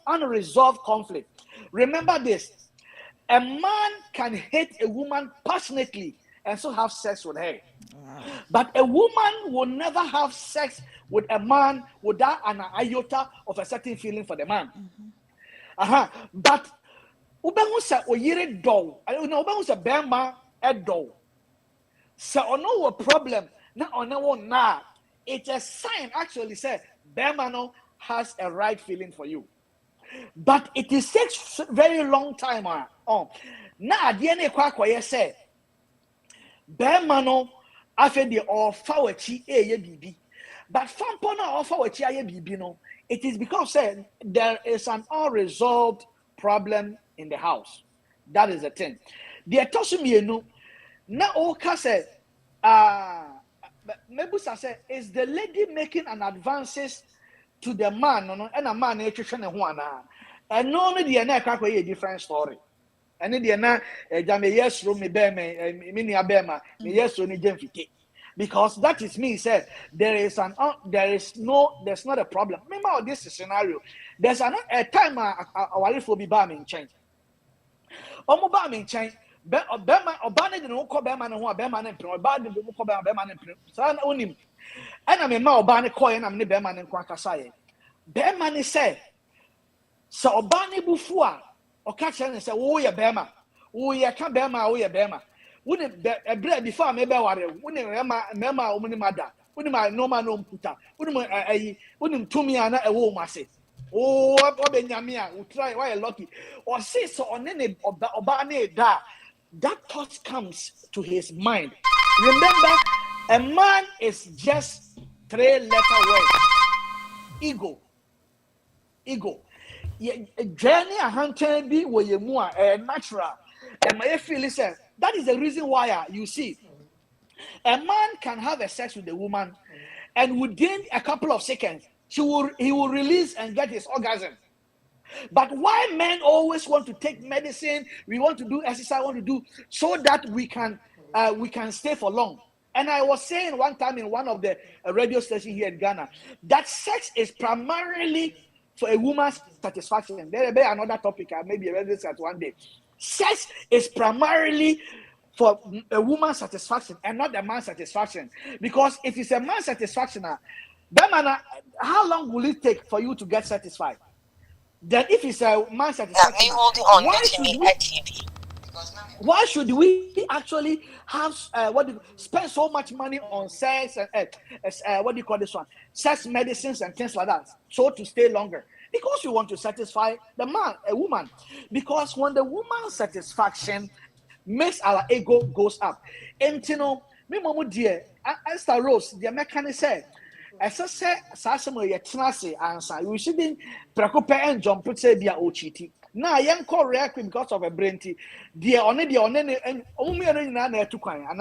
B: unresolved conflict. Remember this: a man can hate a woman passionately and so have sex with her, but a woman will never have sex with a man without an iota of a certain feeling for the man. But ubengu sa oyire do, ubengu sa bema edo. So no problem na it's a sign actually say Bermano has a right feeling for you, but it is takes very long time na DNA kwa say Bermano after the offer wachi bibi but fampo na offer wachi bibi no it is because say there is an unresolved problem in the house. That is the thing. The atosumienu na oka say Mebusa say is the lady making an advances to the man no and a man e twehwe ne ho ana and no the na ka a different story and the na jame yes ro me be me ni abema me yes ro ni jemfite because that is me said there's not a problem. Remember this scenario, there's a time our life will be ba me change omo ba me change Obana de no call Bema no Bema and Oba de no call Bema and San Unim. And I mean, my Obana coin and Bema and Quackasai. Bema say, so Obani Bufua, or catch and say, oh, ya Bema, oh, ya can Bema, oh, ya Bema. Wouldn't a bread before maybe wouldn't Mema, Mother, wouldn't my no man no puta, wouldn't to me and a woman say. Oh, what Benyamia will try why lucky or say so on any Obani that thought comes to his mind. Remember, a man is just 3-letter word. Ego. Journey a hunter be where you more natural. And my feeling says that is the reason why you see a man can have a sex with a woman, and within a couple of seconds he will release and get his orgasm. But why men always want to take medicine, we want to do exercise, want to do so that we can stay for long. And I was saying one time in one of the radio stations here in Ghana that sex is primarily for a woman's satisfaction. There will be another topic I maybe read this at one day. Sex is primarily for a woman's satisfaction and not a man's satisfaction. Because if it's a man's satisfaction, how long will it take for you to get satisfied? Then if it's a man's satisfaction, why should we actually have spend so much money on sex and what do you call this one? Sex medicines and things like that, so to stay longer? Because you want to satisfy a woman. Because when the woman's satisfaction makes our ego goes up. And you know, me momu dear, Esther Rose, the mechanic said, as I said, Sassamo Yatrasi answer, you shouldn't preoccupy and jump put say be a ochiti. Now, young call react because of a brainty. Dear on and only an to coin. And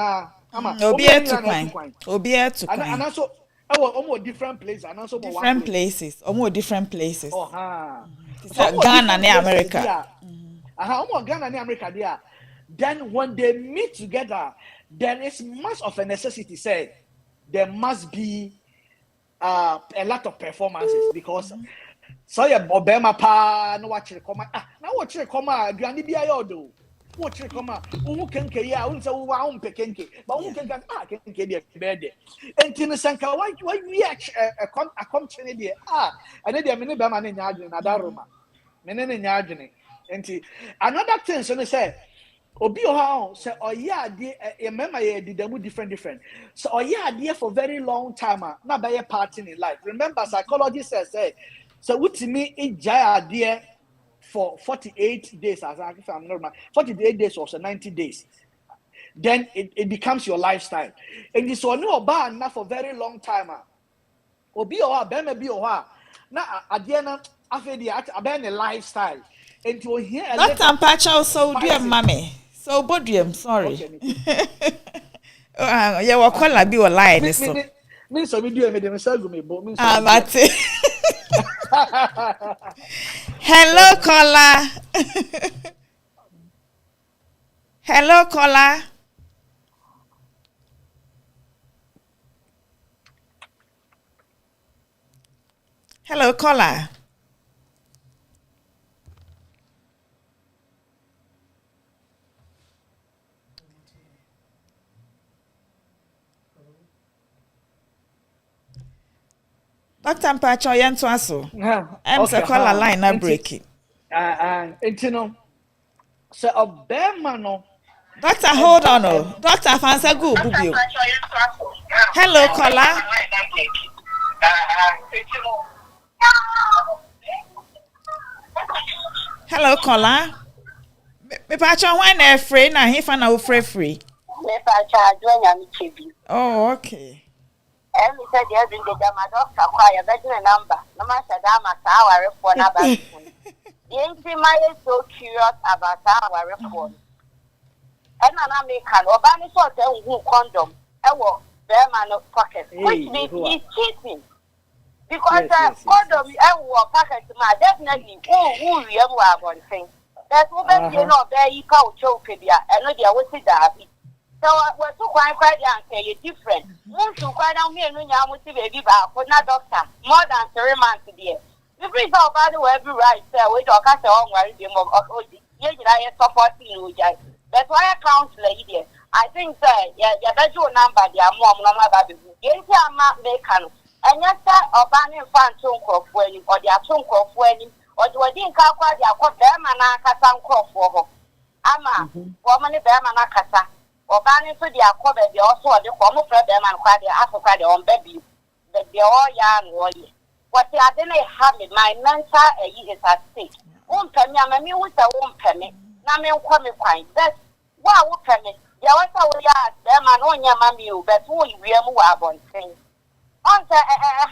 A: Obia to
B: and also, almost different places. And also
A: different places. Almost different places.
B: Oh, ha.
A: Ghana and America.
B: Almost Ghana and America there. Then when they meet together, then it's much of a necessity. Say there must be a lot of performances because so ya Obama pa no watch it come now watch it come aduane bia yodo watch it come who kenke ya unse wo wa umpe kenke but who kenke kenke dia bede entini sanka why we a come chene dia ene dia me ne be ma ne nya adwene na daroma me ne nya adwene enti another thing so say obi o say oya ade e mema ye didamu different so oya ade for very long time na be party in life. Remember psychology says so with me ijaya ade for 48 days as if I'm normal 48 days or so 90 days, then it becomes your lifestyle. And this one no ba na for very long time obi o be ma bi o na ade na afedi abene lifestyle. And to hear
A: that Ampacha so dear mommy. So Bodrium, sorry. Yeah, what call I be a lie this so.
B: Me so we do me dem say go me bo me.
A: Mate. Hello caller. Hello caller. Hello caller. Dr. Mpacho yentu aso. I'm so call a line na breaking.
B: You know. So Obama no.
A: Doctor, hold on. Doctor Fansa go bubio. Hello caller. Hello caller. Me pacho when na free na he fa na free.
C: Me pacho adwa me chebi.
A: Oh, okay.
C: And we said yes, in the doctor acquire better number. No matter that our report about the intimate is so curious about our report. And an American or banny sort of condom, bear man of pocket, which means he's cheating. Because condom, pocket, definitely, who we have one thing. That's what you know, there you go, choke, and no, there was it that. So we're so quite young, say it's different. Once you quite down here, no, you want to be baby back for not doctor, more than 3 months a year. The bridge of every right, sir, we talk at the home where you support you. That's why I counselor here. I think that yeah, bet you number the mom no matter the yes, I'm not making. And yes, or banning fan chunk of when or their chunk of when or do I didn't call their call them and I can call for her. Ama, woman, them and I cata. Or banning to their cover, they also the former friend them and quite the Africa on baby. That they all young warrior. What I didn't have in my mental is at stake. Won't pay me, I'm a me with a won't pay me. Now me come fine. That's why I won't pay me. Yeah, what I will ask them and on your mammy, but who you will on thing. Answer a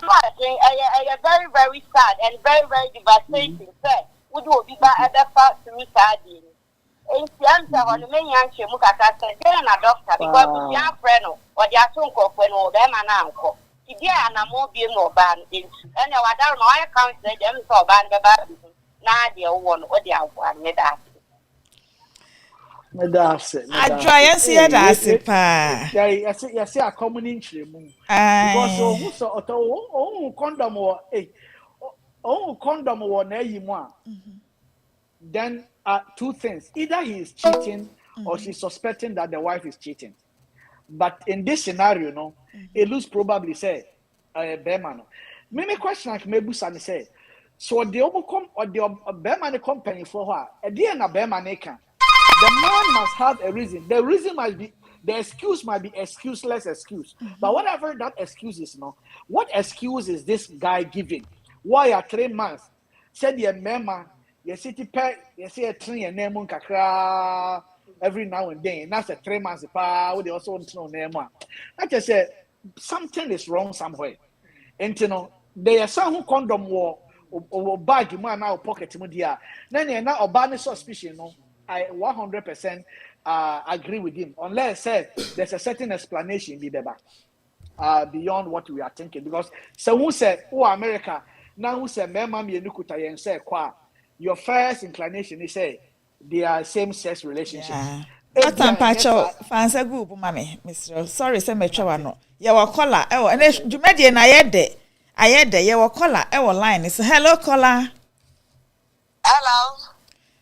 C: very, very sad and very, very devastating. Say, would you be back at the first suicide? In the answer on the main answer, Mukaka said, they're a doctor because we are friend or their uncle when all them and uncle. If you are a more being no band, and I don't know, I can't say them so band about now they one or the other one, that.
A: I try and see it as a pa.
B: Yeah, see a common injury. Because condom or condom or then two things. Either he is cheating or she's suspecting that the wife is cheating. But in this scenario, no, it looks probably say Beman. Maybe question like maybe Sunny say. So the overcome or the Beman company for her, a dear na Beman can. The man must have a reason. The reason might be, the excuse might be excuseless excuse. But whatever that excuse is, no, what excuse is this guy giving? Why are 3 months? Said your mama, you see you see a tree and name kakra every now and then. That's a 3 months. They also want to know name. I just said something is wrong somewhere. And you know, there are some who condom war or bag you man now pocket media. Then you're not a bad suspicion, no. I 100% agree with him. Unless there's a certain explanation beyond what we are thinking. Because so who said, oh America, now who said, your first inclination is say they are same-sex relationships.
A: What I'm patcho fancy group, mommy, Mr. Sorry, say me no. You were caller. Oh, and you made an I had there. You were caller. Line. It's hello caller.
D: Hello.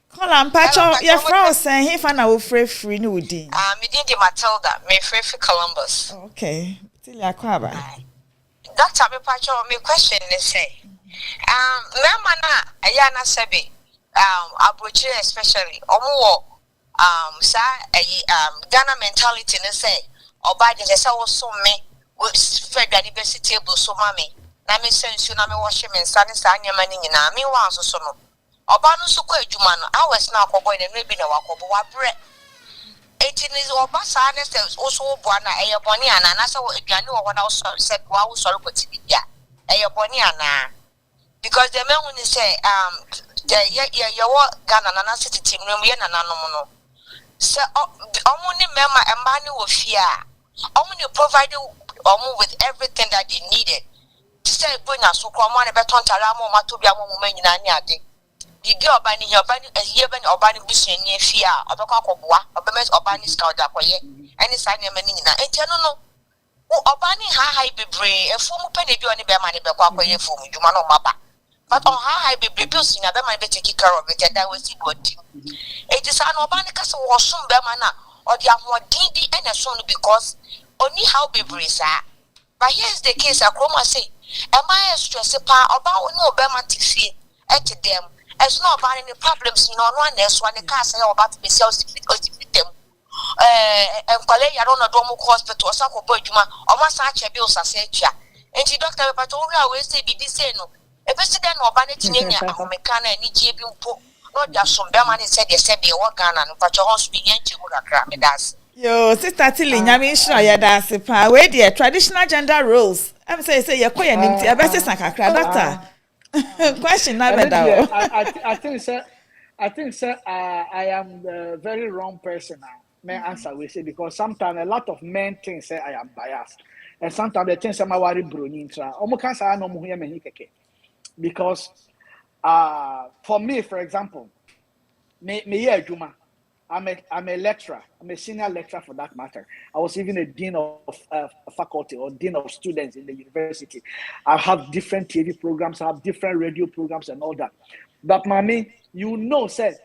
A: Caller, patcho. Your friend saying he found out free new din.
D: Me did Matilda. Me free for Columbus.
A: Okay. Till ya kwaba.
D: Doctor, me patcho. Me question is say. Mema na ayana sebi. Abuchi especially. Omo. Sa Ghana mentality ne say oba de say wo so me fed university table so mami na me sensu na me wash me nsa ne sa nyama ni nyina me wan so no oba no so kwa adwuma no hours na akobo ne no bi na wakobo wa bre etini oba sa ne say wo so bo na eye boni ana na say aduane wo na wo say wa wo so report bia eye boni ana because the men when say the Ghana na city team no ye na nanom no. So, only member and money will fear. Only provided with everything that they needed. To say, bring us so come on a beton talamo, Matubia woman in Anyadi. The girl banning your banning as even or banning bushing near fear, or the cockabua, or the mess or banning scout that way, and it's a menina. And you know, or banning high be brave, a former penny do any bear money back away for you, man or mapa. But on high be producing a bear might take care of it, and that was it. It is an Obanicas or soon Bemana or the more DD and a son because only how be brisa. But here's the case a chroma say, am I a stress about no Bematic at them as no about any problems in one else when the car say about the sales or defeat them. And Palay, I don't know, Domo hospital or Sako Bojuma or Masacha Bills as a and the doctor, but always say, be the same. A president or Banetinian, or Mecana, and Ijibimpo. Not just some Berman said, they said they were Ghana, but your house began to grab it as.
A: Yo, sister Tilly, Yamin Shaya, that's a pa. Where dear traditional gender roles. I'm saying, say, you're quite an empty. I bet it's like a doctor. Question,
B: I think, sir, I am the very wrong person now. May answer we say because sometimes a lot of men think say I am biased, and sometimes they think some are worried brunintra. Omo can say I know muhiya mehikeke because. For me, for example, I'm a lecturer. I'm a senior lecturer for that matter. I was even a dean of faculty or dean of students in the university. I have different TV programs. I have different radio programs and all that. But mommy, you know, said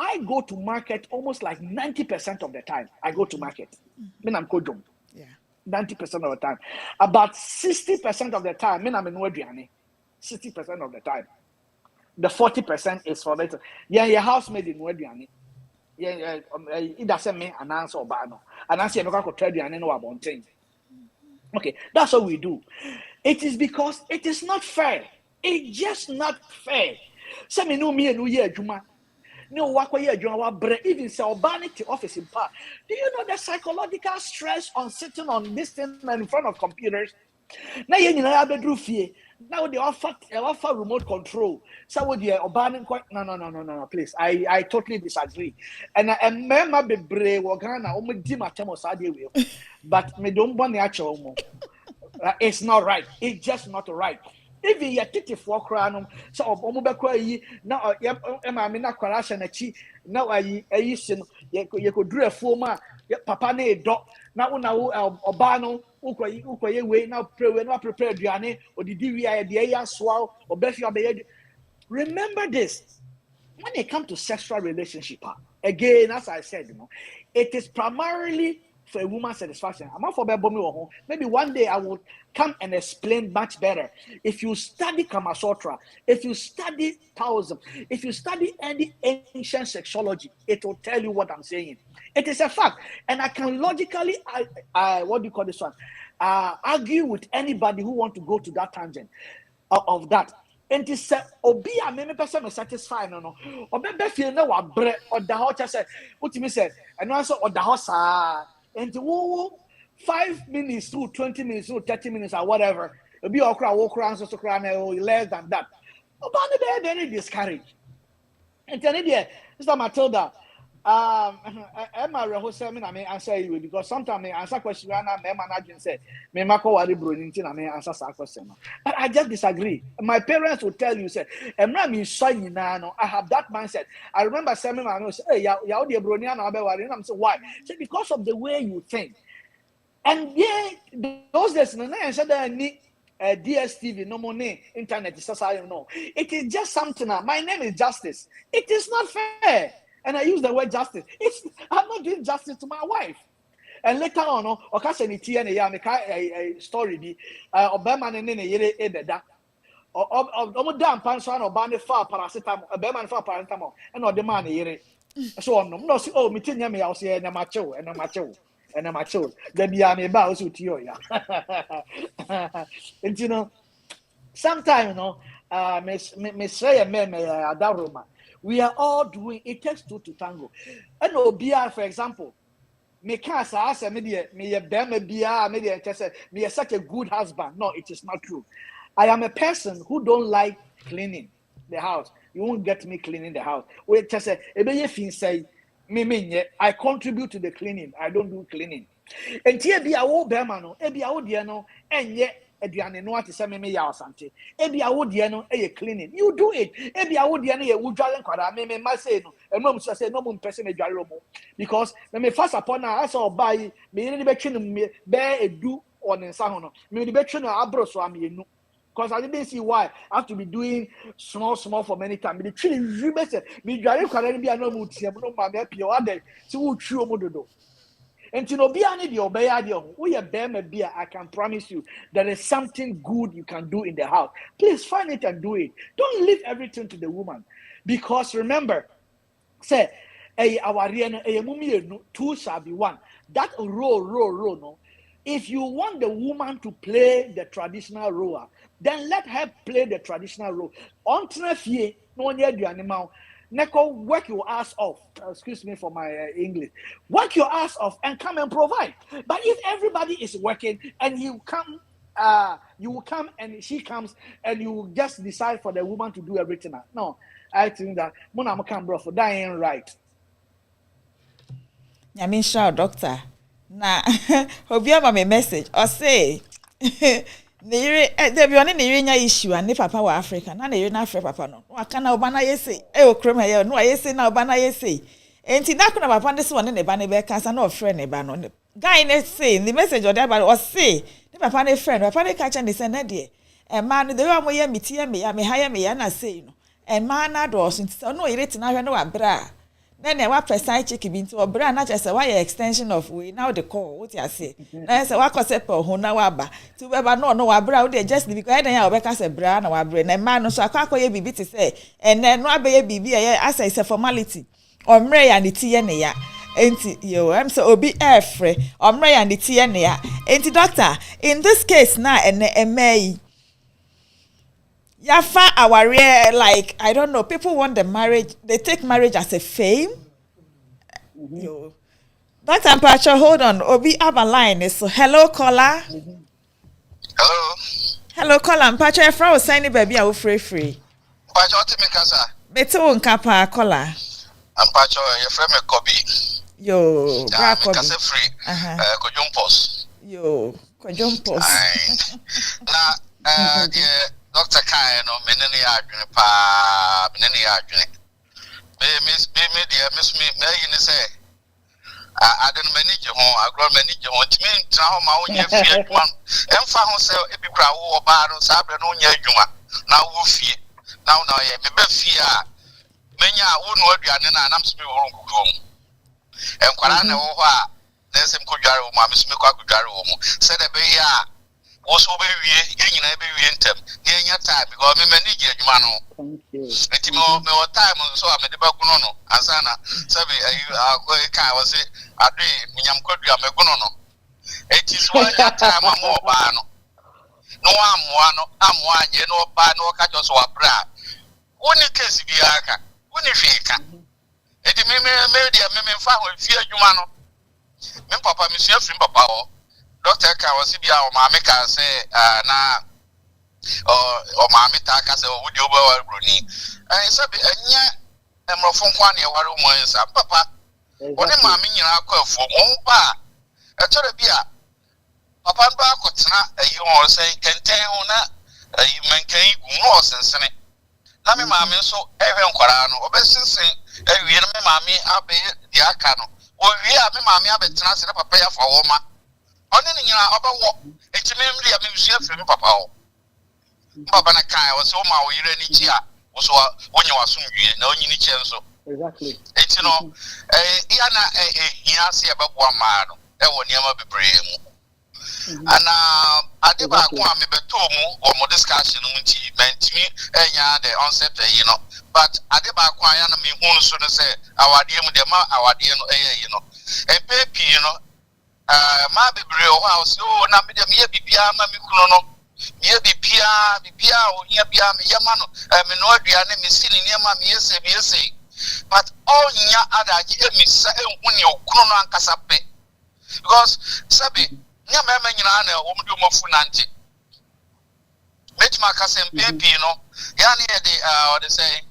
B: I go to market almost like 90% of the time. I go to market. I'm Kojong.
A: Yeah.
B: 90% of the time. About 60% of the time, I'm in Wedriani. 60% of the time. The 40% is for later. Yeah, your housemaid in Wedriani. Yeah, it doesn't mean an answer or bano. And I say, I'm going to trade you and know about things. Okay, that's what we do. It is because it is not fair. It's just not fair. Some know me and we Juma. No, even say urbanity office in part. Do you know the psychological stress on sitting on this thing in front of computers? Now you know bedroom fear. Now they offer remote control. So would you urban no, please. I totally disagree. And I remember be brave Ghana but me don't want the actual. It's not right. It's just not right. Even your titi for crown, so Omobekwa now, na crash and a chi. Now I used you could do a former papa ne dog. Now, Obano, Ukwaye way now prepare Diane or the DVI, the Aya swallow or Bessie. Remember this when it comes to sexual relationship, again, as I said, it is primarily for a woman's satisfaction. I'm not for home. Maybe one day I will come and explain much better. If you study Kama Sutra, if you study Taoism, if you study any ancient sexology, it will tell you what I'm saying. It is a fact, and I can logically, what do you call this one? Argue with anybody who want to go to that tangent of that. And it is obi a me person satisfied no. Obebe feel na wa bre or the hot say what me say and also or the hot sa and 5 minutes to 20 minutes to 30 minutes or whatever. Obi okra walk around so kra na less than that. Obani be very discouraged. And tell me Mr. Matilda Emma Rehosa me na me answer you because sometimes me answer question na me managing say me mako wari bro nti na me answer that question. But I just disagree. My parents will tell you say emra me so nyina no I have that mindset. I remember saying me say hey ya the bro ni na be wari na say why? Say because of the way you think. And yeah those days na answer that ni DSTV no money internet is society no. It is just something. My name is Justice. It is not fair. And I use the word justice. I'm not doing justice to my wife. And later on, occasionally, a story be Obama and yere ebeda. Damn pansan or band far paracetamol, a beman for paracetamol, and not the man yere. So on, no, oh, me tin me, I'll say, and a macho, and a macho, and a macho. Then be a bows with you. And you know, sometimes, Miss Ray and me, Daruma. We are all doing it takes two to tango. And OBR, for example, me can't say me such a good husband. No, it is not true. I am a person who don't like cleaning the house. You won't get me cleaning the house. Wait, just say I contribute to the cleaning. I don't do cleaning. And here be a old bermano, ebi a odiano, and yet. Ediane no ati say me ya osante ebi awodie no e cleaning you do it ebi awodie no ye wudwale kwara me say no emom so say no mo mpese me dwale mo because me fast upon na asa obai me ni be twe no be edu on nsa ho no me ni be twe no abro so amenu because I didn't see why I have to be doing small for many times me twe you be say me dwale kwara ni bia no mo tie no ma me pie wa dey ti wo twe mo dodo. And you know, I can promise you there is something good you can do in the house. Please find it and do it. Don't leave everything to the woman. Because remember, say, two shall be one. That role, no. If you want the woman to play the traditional role, then let her play the traditional role. Neko, work your ass off. Excuse me for my English. Work your ass off and come and provide. But if everybody is working and you will come and she comes and you just decide for the woman to do everything. No, I think that Mona come bro for that ain't right.
A: I mean, shout, doctor. Nah, hope you have a message or say. There be only the issue and if papa were African, and you're not papa no. I can't obana yesi. Crema no, I say now bana yesi. And Tinakuna upon this one in the banner bear cast no friend ebano. Guy in say the message or that or say the papa a friend, papa catch and send a dear. And man, the one way me tia me, I may hire me and I say no. And man, I do since no, you let no bra. then what precise chick be into a brand not just why extension of we now the call what you say na say what cause per ho na waba to be no wa bra we just because then ya obeka say bra na wa bra na man no so akwakoye bibi te say and then no abe bibi as a formality omre ya ne tie ne ya enti yo am so obi airfre omre ya ne tie ne ya enti doctor in this case na emei Yafa our real, like I don't know, people want the marriage, they take marriage as a fame. Yo. Dr. Ampacho, hold on. Obi have a line. So hello caller.
E: Hello.
A: Hello caller. Ampacho, your friend was signing baby I will free.
E: Ampacho, what me kasa?
A: Beto unkapa caller.
E: Ampacho, your friend me Kubi.
A: Yo, bra
E: Kubi. Kasa free. Kojumpos.
A: Yo, Kojumpos.
E: Na Dr. Kai no menene adwene pa menene adwene me dia me yin say aden manage ho agro manage ho timi ntra ho ma onye fie adwuma emfa ho say ebi kra wo oba no sa bre no onye adwuma na wo fie na ye me ba fie a menya wo no aduane na anam so bi wo nkukuo mu enkwara na wo ho a na nsem ko dware wo ma me so me kwa dware wo mu se de be ya also be we be we ntem nya time because me manage adwuma no enti me time so a me de ba kuno no ansana sabe ayi kan was ade nyam kwadua me kuno no enti so nya time mo ba no no amwa anye no ba no ka jo so abra woni case bi aka woni fika enti me dia me fa ho fi adwuma no me papa me sua firi papa ho Doctor ka wasi bia o ma me ka say na o ma me ta ka say o wudi oba wa broni sabi anya emrofo nkwa na e ware mo nsa papa oni ma me nyina akwa afu mo ba e tore bia papa ba akotena ayi ho say kenten ho na ayi menkan igu no osensene na me ma me nso ehwe nkwara no obesinsin ewie na me ma me abe di aka no o wie a me ma me abetena se na papa ya fa wo ma oni ni nyina obawo etimemri ya memsua firi papa o papa na kan o so ma o yire ni chi a o so onye wasomwie na onyi ni chi enso
B: exactly
E: etino ya na hia se ebeboa ma no e wo niam bebre mu ana ade ba ko a me beto mu o mo discussion mu nti mentimi enya the concept you know but ade ba ko ya na me hu so no say awade mu de ma awade no you know pepi you know ma bebre o house o na me de me bibia ma me kuno no me bibia o hia bia me yama no me no aduane me sini ne ma me yese but all nya adaji emisa enhu ne okuno no ankasa pe because sabe nya ma nyina na o mdu mofu nante metima kasem pepi no ya ne de o de say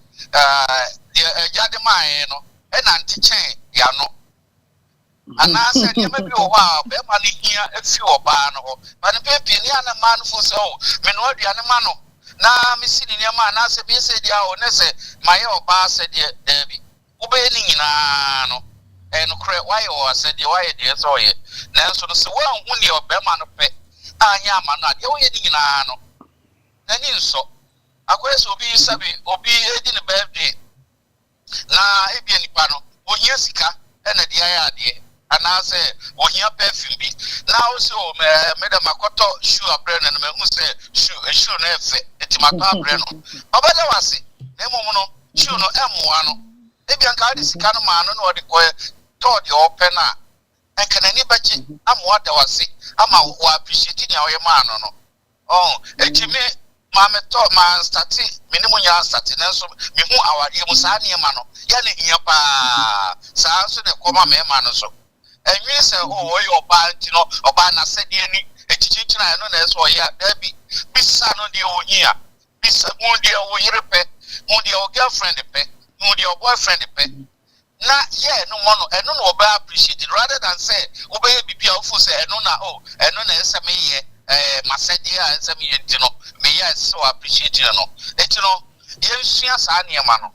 E: jade mai no e nante chen ya no ana said you maybe o wa be ma ni hia efi oba no ho but pepi ni ana man fo so me no aduane ma no na me si ni ma na se bi se dia o ne se my oba se dia debi wo be ni nyina no no kre why o se dia why dia so ye na so no se wo hu ni oba ma no pe anya ma no ade wo ye ni nyina no na ni nso akweso obi sabi obi edi ne birthday na ebi ni pa no o hia sika na dia ya ade ana say ohia perfume bi na also me da makoto shoe abre na me hu say shoe na efe etimato abre no obada wase na emu no shoe no emwa no ebi anka ade sika no ma no na ode ko to de open na enka na ni bachi amwa da wase ama wo appreciate ni awe ma no no etime ma me to ma start me ni munya start na so me hu awade mu sa ne ma no ya ne hia pa sa so de koma me ma no so enwi se o yo ba ntino oba na se de ni echichichi na no na eso ya dabi bisa no de ohia bisa mu de o yirepe mu de o girlfriend pe mu de o boyfriend pe na ye no mo no eno no oba appreciate rather than say oba ye bibia ofu say eno na eno na ese me ye masedi a ese me ye ntino me ye so appreciate no etino ye nsua sa ne ma no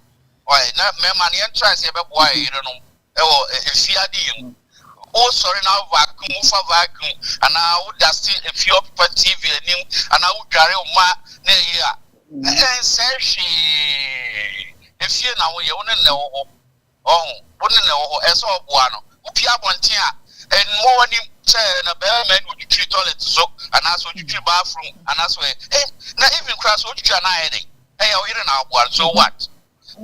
E: oi na me ma ne entra se be boa ye no ewo efiade yin oh sorry now vacuum and now dust a few people TV and I would carry ma ne here and say she if you now you only know Oh, one in the as all one. Upia Bontia, and more than say, and a bear man would treat toilet soap, and that's what you treat bathroom, and that's where, hey, not even cross what you are not heading. Hey, I'm eating out one, so what?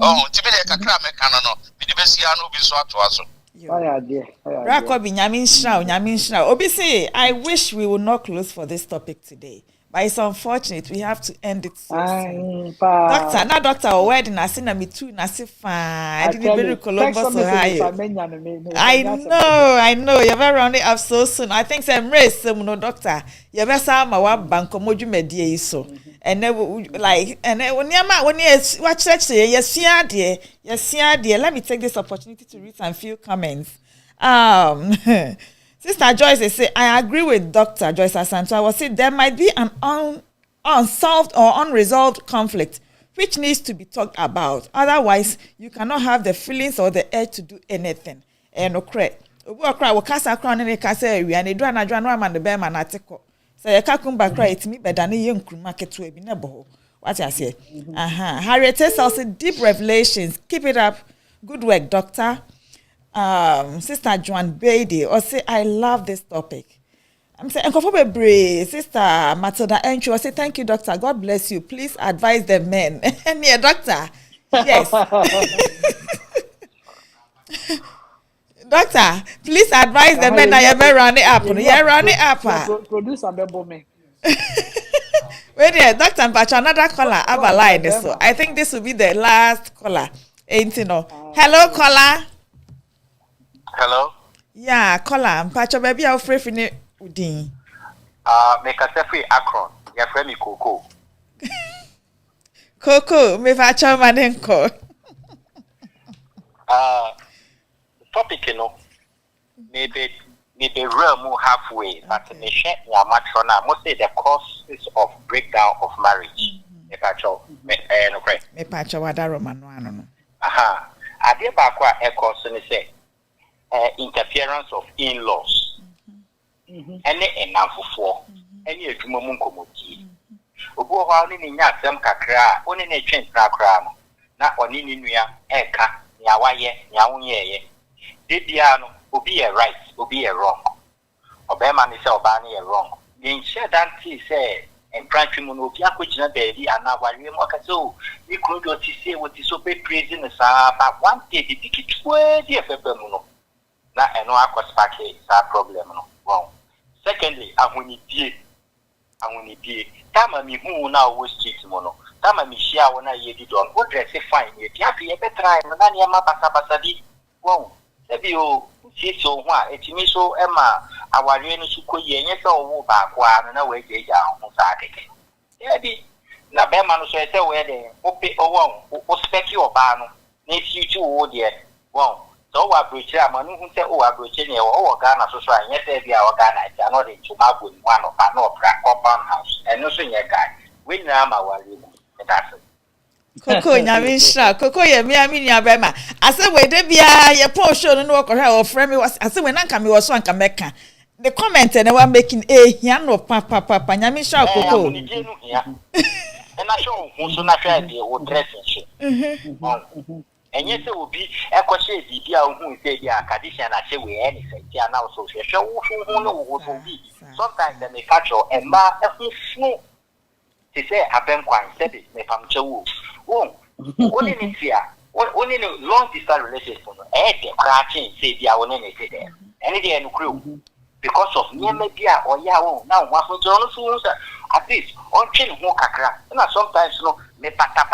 E: Oh, to be like a cram, I cannot be the best year, no be so to us.
A: Rakobi Nyamin Shroud. Obisi, I wish we would not close for this topic today. But it's unfortunate we have to end it so soon. Doctor, wedding, I see me too, I see fine. I didn't very Columbus, Ohio. I know. You're very rounding up so soon. I think some race, no doctor. You're best out my bank, moju media so. And then like, and then when you watch church, yes, dear. Let me take this opportunity to read some few comments. Sister Joyce they say, I agree with Dr. Joyce Asanto. I will say there might be an unsolved or unresolved conflict which needs to be talked about. Otherwise, you cannot have the feelings or the urge to do anything. And okay, we cry. We cast our crown in the castle area, and they do an adjourn man the bear man article. So you can't come back cry it me, but than a young market to be nebo. What I say? Harriet says also deep revelations. Keep it up. Good work, Doctor. Sister Joan Beatty or say I love this topic. I'm saying Sister Matilda Enchu or say thank you, Doctor. God bless you. Please advise the men. Yeah, Doctor. Yes. Doctor, please advise the men that you're running up. You're running up.
B: Produce a bebo me.
A: Wait there, Doctor Mpacho, another caller. So I think this will be the last caller. Ain't you know? Hello, caller.
F: Hello?
A: Yeah, caller. Mpacho, baby, I'll free fini udin.
F: Make a free Akron. Your friend Coco.
A: Coco, me facho manenko.
F: Topic, you know, maybe realm halfway, but me share your matrona. Most say the causes of breakdown of marriage. Me facho, me okay.
A: Me facho wada romano no.
F: Aha. Ade ba kwa e cause ni say interference of in-laws. Ene enamfofo. Ene adwuma mu nkomoti. Obu ho ani ni nya asem kakra, oni na etwen kakra no. Na oni ni nua eka, nya waye, nya wonyeye. Debia no, obi e right, obi e wrong. Obema ni say oba ni e wrong. Yin share that say emprantwi mu no obi akogina baby ana ware mu aka so ni kunu do ti say what is so be praising sa but one day the ticket we dey febe mu no. Na eno akospake sa problem no. Wow. Secondly, ahunidie. Tama mi hu na wo street mo no. Tama mi share wona ye di don. Wo dress fine ye. Ti afi e be try no na ne ma basa di. Wow. Ebi o si so ho a etimi so e ma aware no su koye enye se owo ba kwa na we je ja ho sa keke. Ebi na be ma no so e se we de ope owo o spec your ba no. Na si tu wo de. Wow. So wa broche amanu hu se o wa broche ne o Ghana so so anya se bia o Ghana ja no de tuma go ni one of no pra compound house eno so nye guy we na ma wa re mu that's it.
A: Koko nyamisha koko ye mi amini abema ase we de bia ye po show no wo kohwe o frame was ase we nanka me wo so anka meka the comment and we making hia no papa nyamisha koko
F: na show hu so na hwa de o dressing shi enye se obi ekwoche bibia hu se dia condition na che we any se dia na so hwe hu no wo so bi sometimes they catch or emma ehunu ti say aben kwan se bi me pam chewu only ni tia only no long distance relationship no de cracking say dia woni ni say there any dey no crew because of nyema bia oya wo na wo aso no so at least on chin ho kakra na sometimes no me pata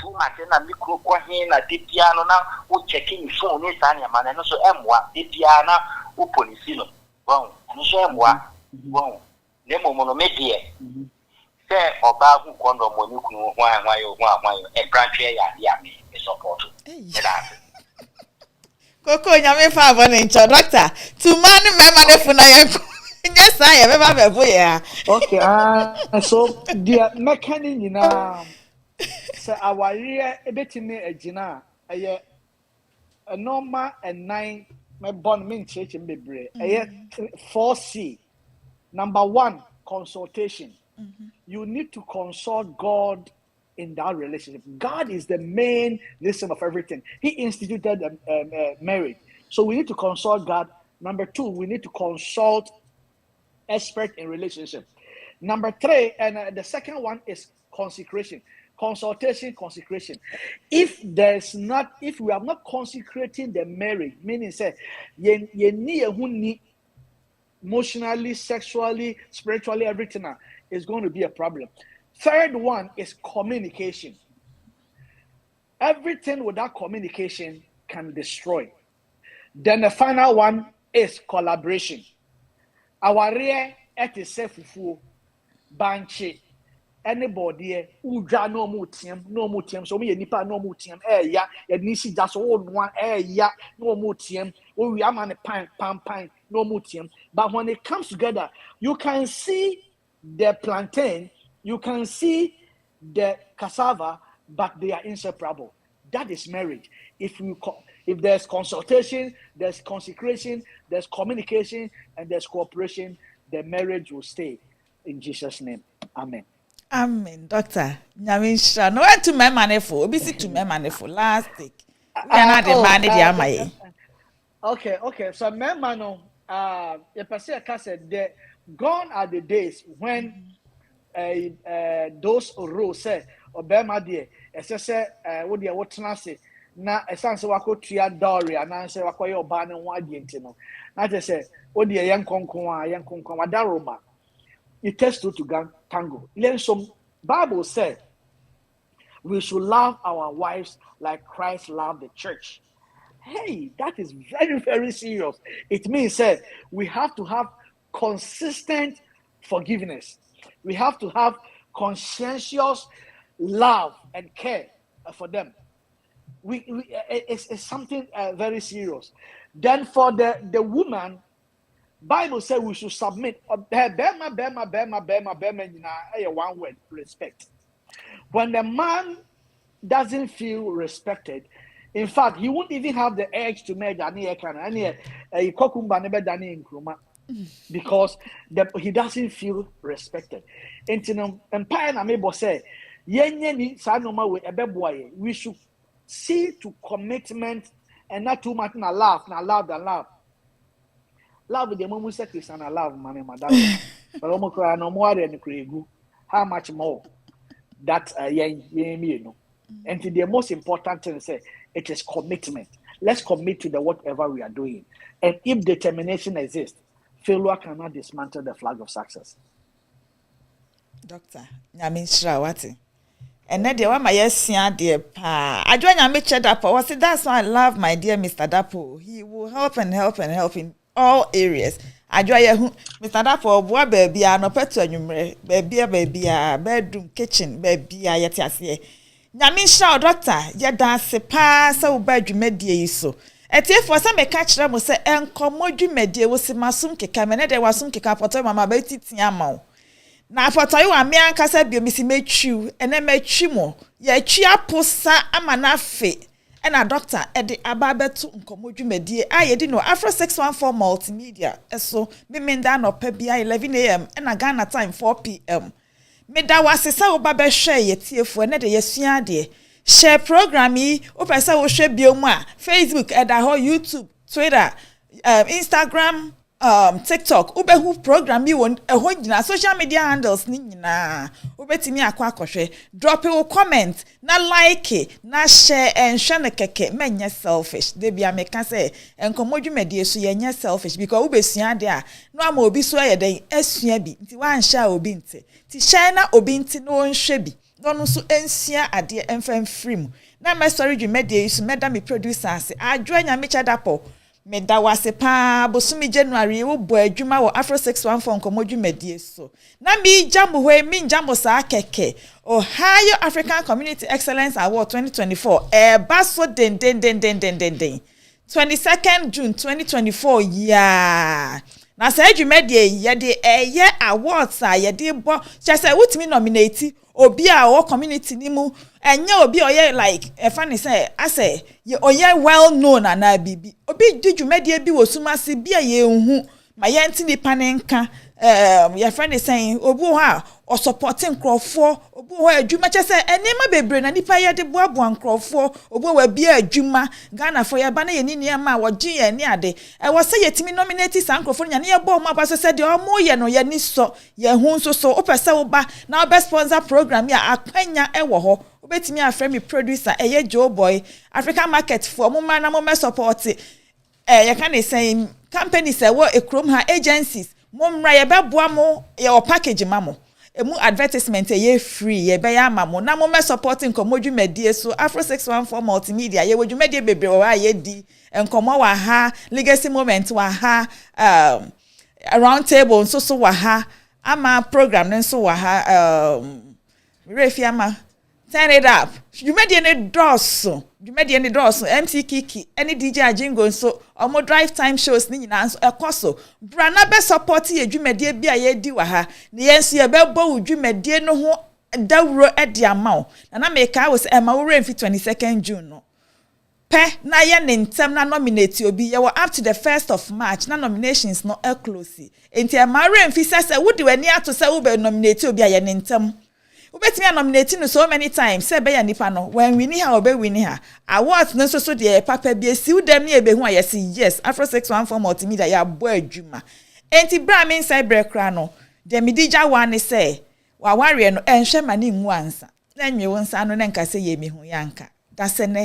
F: too much na mikro kwa hin na dipiano na o checking phone ni sa nya mana no so emwa dipiana o police no bon no so emwa bon ne mo no me die se oba hu kondo mo ni kunu ho anwa yo e branche ya me support
A: Koko nyame fa abone ncho doctor to man me ne funa ye yes I be ba be ya
B: okay so the mechanic na say aware ebetimi agina eye a normal and 9 my bond mean church bebre eye 4C. Number 1, consultation. You need to consult God in that relationship. God is the main listen of everything. He instituted marriage. So we need to consult God. Number 2, we need to consult expert in relationship. Number 3, and the second one is consecration. Consultation, consecration. If we are not consecrating the marriage, meaning say, emotionally, sexually, spiritually, everything is going to be a problem. Third one is communication. Everything without communication can destroy. Then the final one is collaboration. Our rear at is fufu banche. Anybody uja no mutiam so me nipa no mutiam ya nisi just one ya no mutiam we am an pan no mutiam. But when it comes together, you can see the plantain, you can see the cassava, but they are inseparable. That is marriage. If there's consultation, there's consecration, there's communication, and there's cooperation, the marriage will stay. In Jesus' name, amen.
A: Amen, Doctor. Nyamisha, no one to my manefo. Obisi to my manefo last week. We are not the man the
B: Okay. So memano, the pastor said that gone are the days when those rules say Obama dear, say what they what say na esanse wako tua dowry and say wako your ban and one no. Na just say what the young konkon wadaroma. It takes two to tango. Learn some. Bible said we should love our wives like Christ loved the church. Hey, that is very, very serious. It means that we have to have consistent forgiveness. We have to have conscientious love and care for them. It's something very serious. Then for the woman, Bible says we should submit. Bema, one word, respect. When the man doesn't feel respected, in fact, he won't even have the urge to make because he doesn't feel respected. We should see to commitment and not too much love. Love with the moment sex and love, money, madam. But no more than how much more that you know. And the most important thing is it is commitment. Let's commit to whatever we are doing. And if determination exists, failure cannot dismantle the flag of success.
A: Doctor, Nyamisha wati. And then the one my yes dear pa. I join Nyamisha Dapo. Was it that's why I love my dear Mr. Dapo. He will help in all areas. Mr. Dapo, boy baby, no petu anumre, baby, bedroom, kitchen, baby, yetiasie. Nyamisha doctor, ya dance pa so bedroom medie so. Eti for some catch them say enkomodu medie wo simasum keka mene de wasum keka poto mama ba titia ma. Na poto yi wa me ankasa bio misi metwiu ene metwi mo. Ya twi aposa ama na fe. And a doctor at the ababetu nkomodu medie ayedi no Afro 614 multimedia so me menda no pebia 11 a.m. and a Ghana time 4 p.m. Me da wasesa wo ba be hwe yetiefo ene de yesua de share program yi wo pesa wo hwe biomu a Facebook edaho YouTube Twitter Instagram TikTok ubehu program yi won eho nyina social media handles ni nyina ubetimi akwa drop your comment na like na share and share na keke menye selfish de bia me ka say enkomodu medie so yenye selfish because ubesua de a no ama obi so ye den asua bi nti wan share obi nti ti share na obi nti no nhwe bi no so ensia ade emfam free na my story du medie so meda me producer ase adwo Nyamisha Dapo me da wase pa bosumi January wo bo adwuma wo Afro 614 nkomodu medie so na mi jamu hwe mi jamu sa keke Ohio African Community Excellence Award 2024 baso den 22nd June 2024 yeah na sa adwumedie ye de awards a ye de bo chese wutimi nominate obi a o community ni mu enye obi oye like funny say I say ye oye well known ana bibi obi didwumedie bi wosumase bi a ye hu ma ye ntini panenka your friend is saying obu ha or supporting crofo obu ho adwuma che say enema bebre na nipa ye de boabo crofo obu wa bia adwuma Ghana for ya ba na ye ni niam wo gye ye ni ade e wo say yetimi nominate san crofo nya na ye bo ma ba so say de omo ye no ye ni so ye hu so so opese wo ba na wo be sponsor program ya akwanya e wo ho obetimi afre me producer eye Joe Boy African market for mo ma na mo me support you can say companies e wo ekrom ha agencies Mumra ye beboa mo ye o package mamo. Emu advertisement ye free ye be ya mamo. Na mo me supporting komodwu medie so Afro 614 multimedia ye wodwu medie bebre wa ye di enkomo wa ha legacy moment wa ha round table so wa ha ama program nso wa ha refi ama turn it up. You made any doors. You made any doors. MC Kiki, any DJ Ajingo so omo drive time shows ni nyina so ekoso. Brana be support ye dwumade bia ye di wa ha. Ne yenso ye be bo dwumade no ho dawro e di ama. Na make was e ma wo remfi 22nd June no. Pe na ye ne ntem na nominate obi ye up to the 1st of March na nominations no e close. Enti e ma remfi sese wo di wani ato se wo be nominate obi a ye ne ntem. Ubetimi nominating so many times say be ya nipa no when we ni ha obe win ha awards no so de papa bi esi udem ni ebe hu ayesi yes Afro 614 multimedia ya bo adwuma enti bra me inside break kra no de midija one say wa ware no enhwe mane nwu ansa na nwe won sa no na nka say ye mi hu yanka da se ne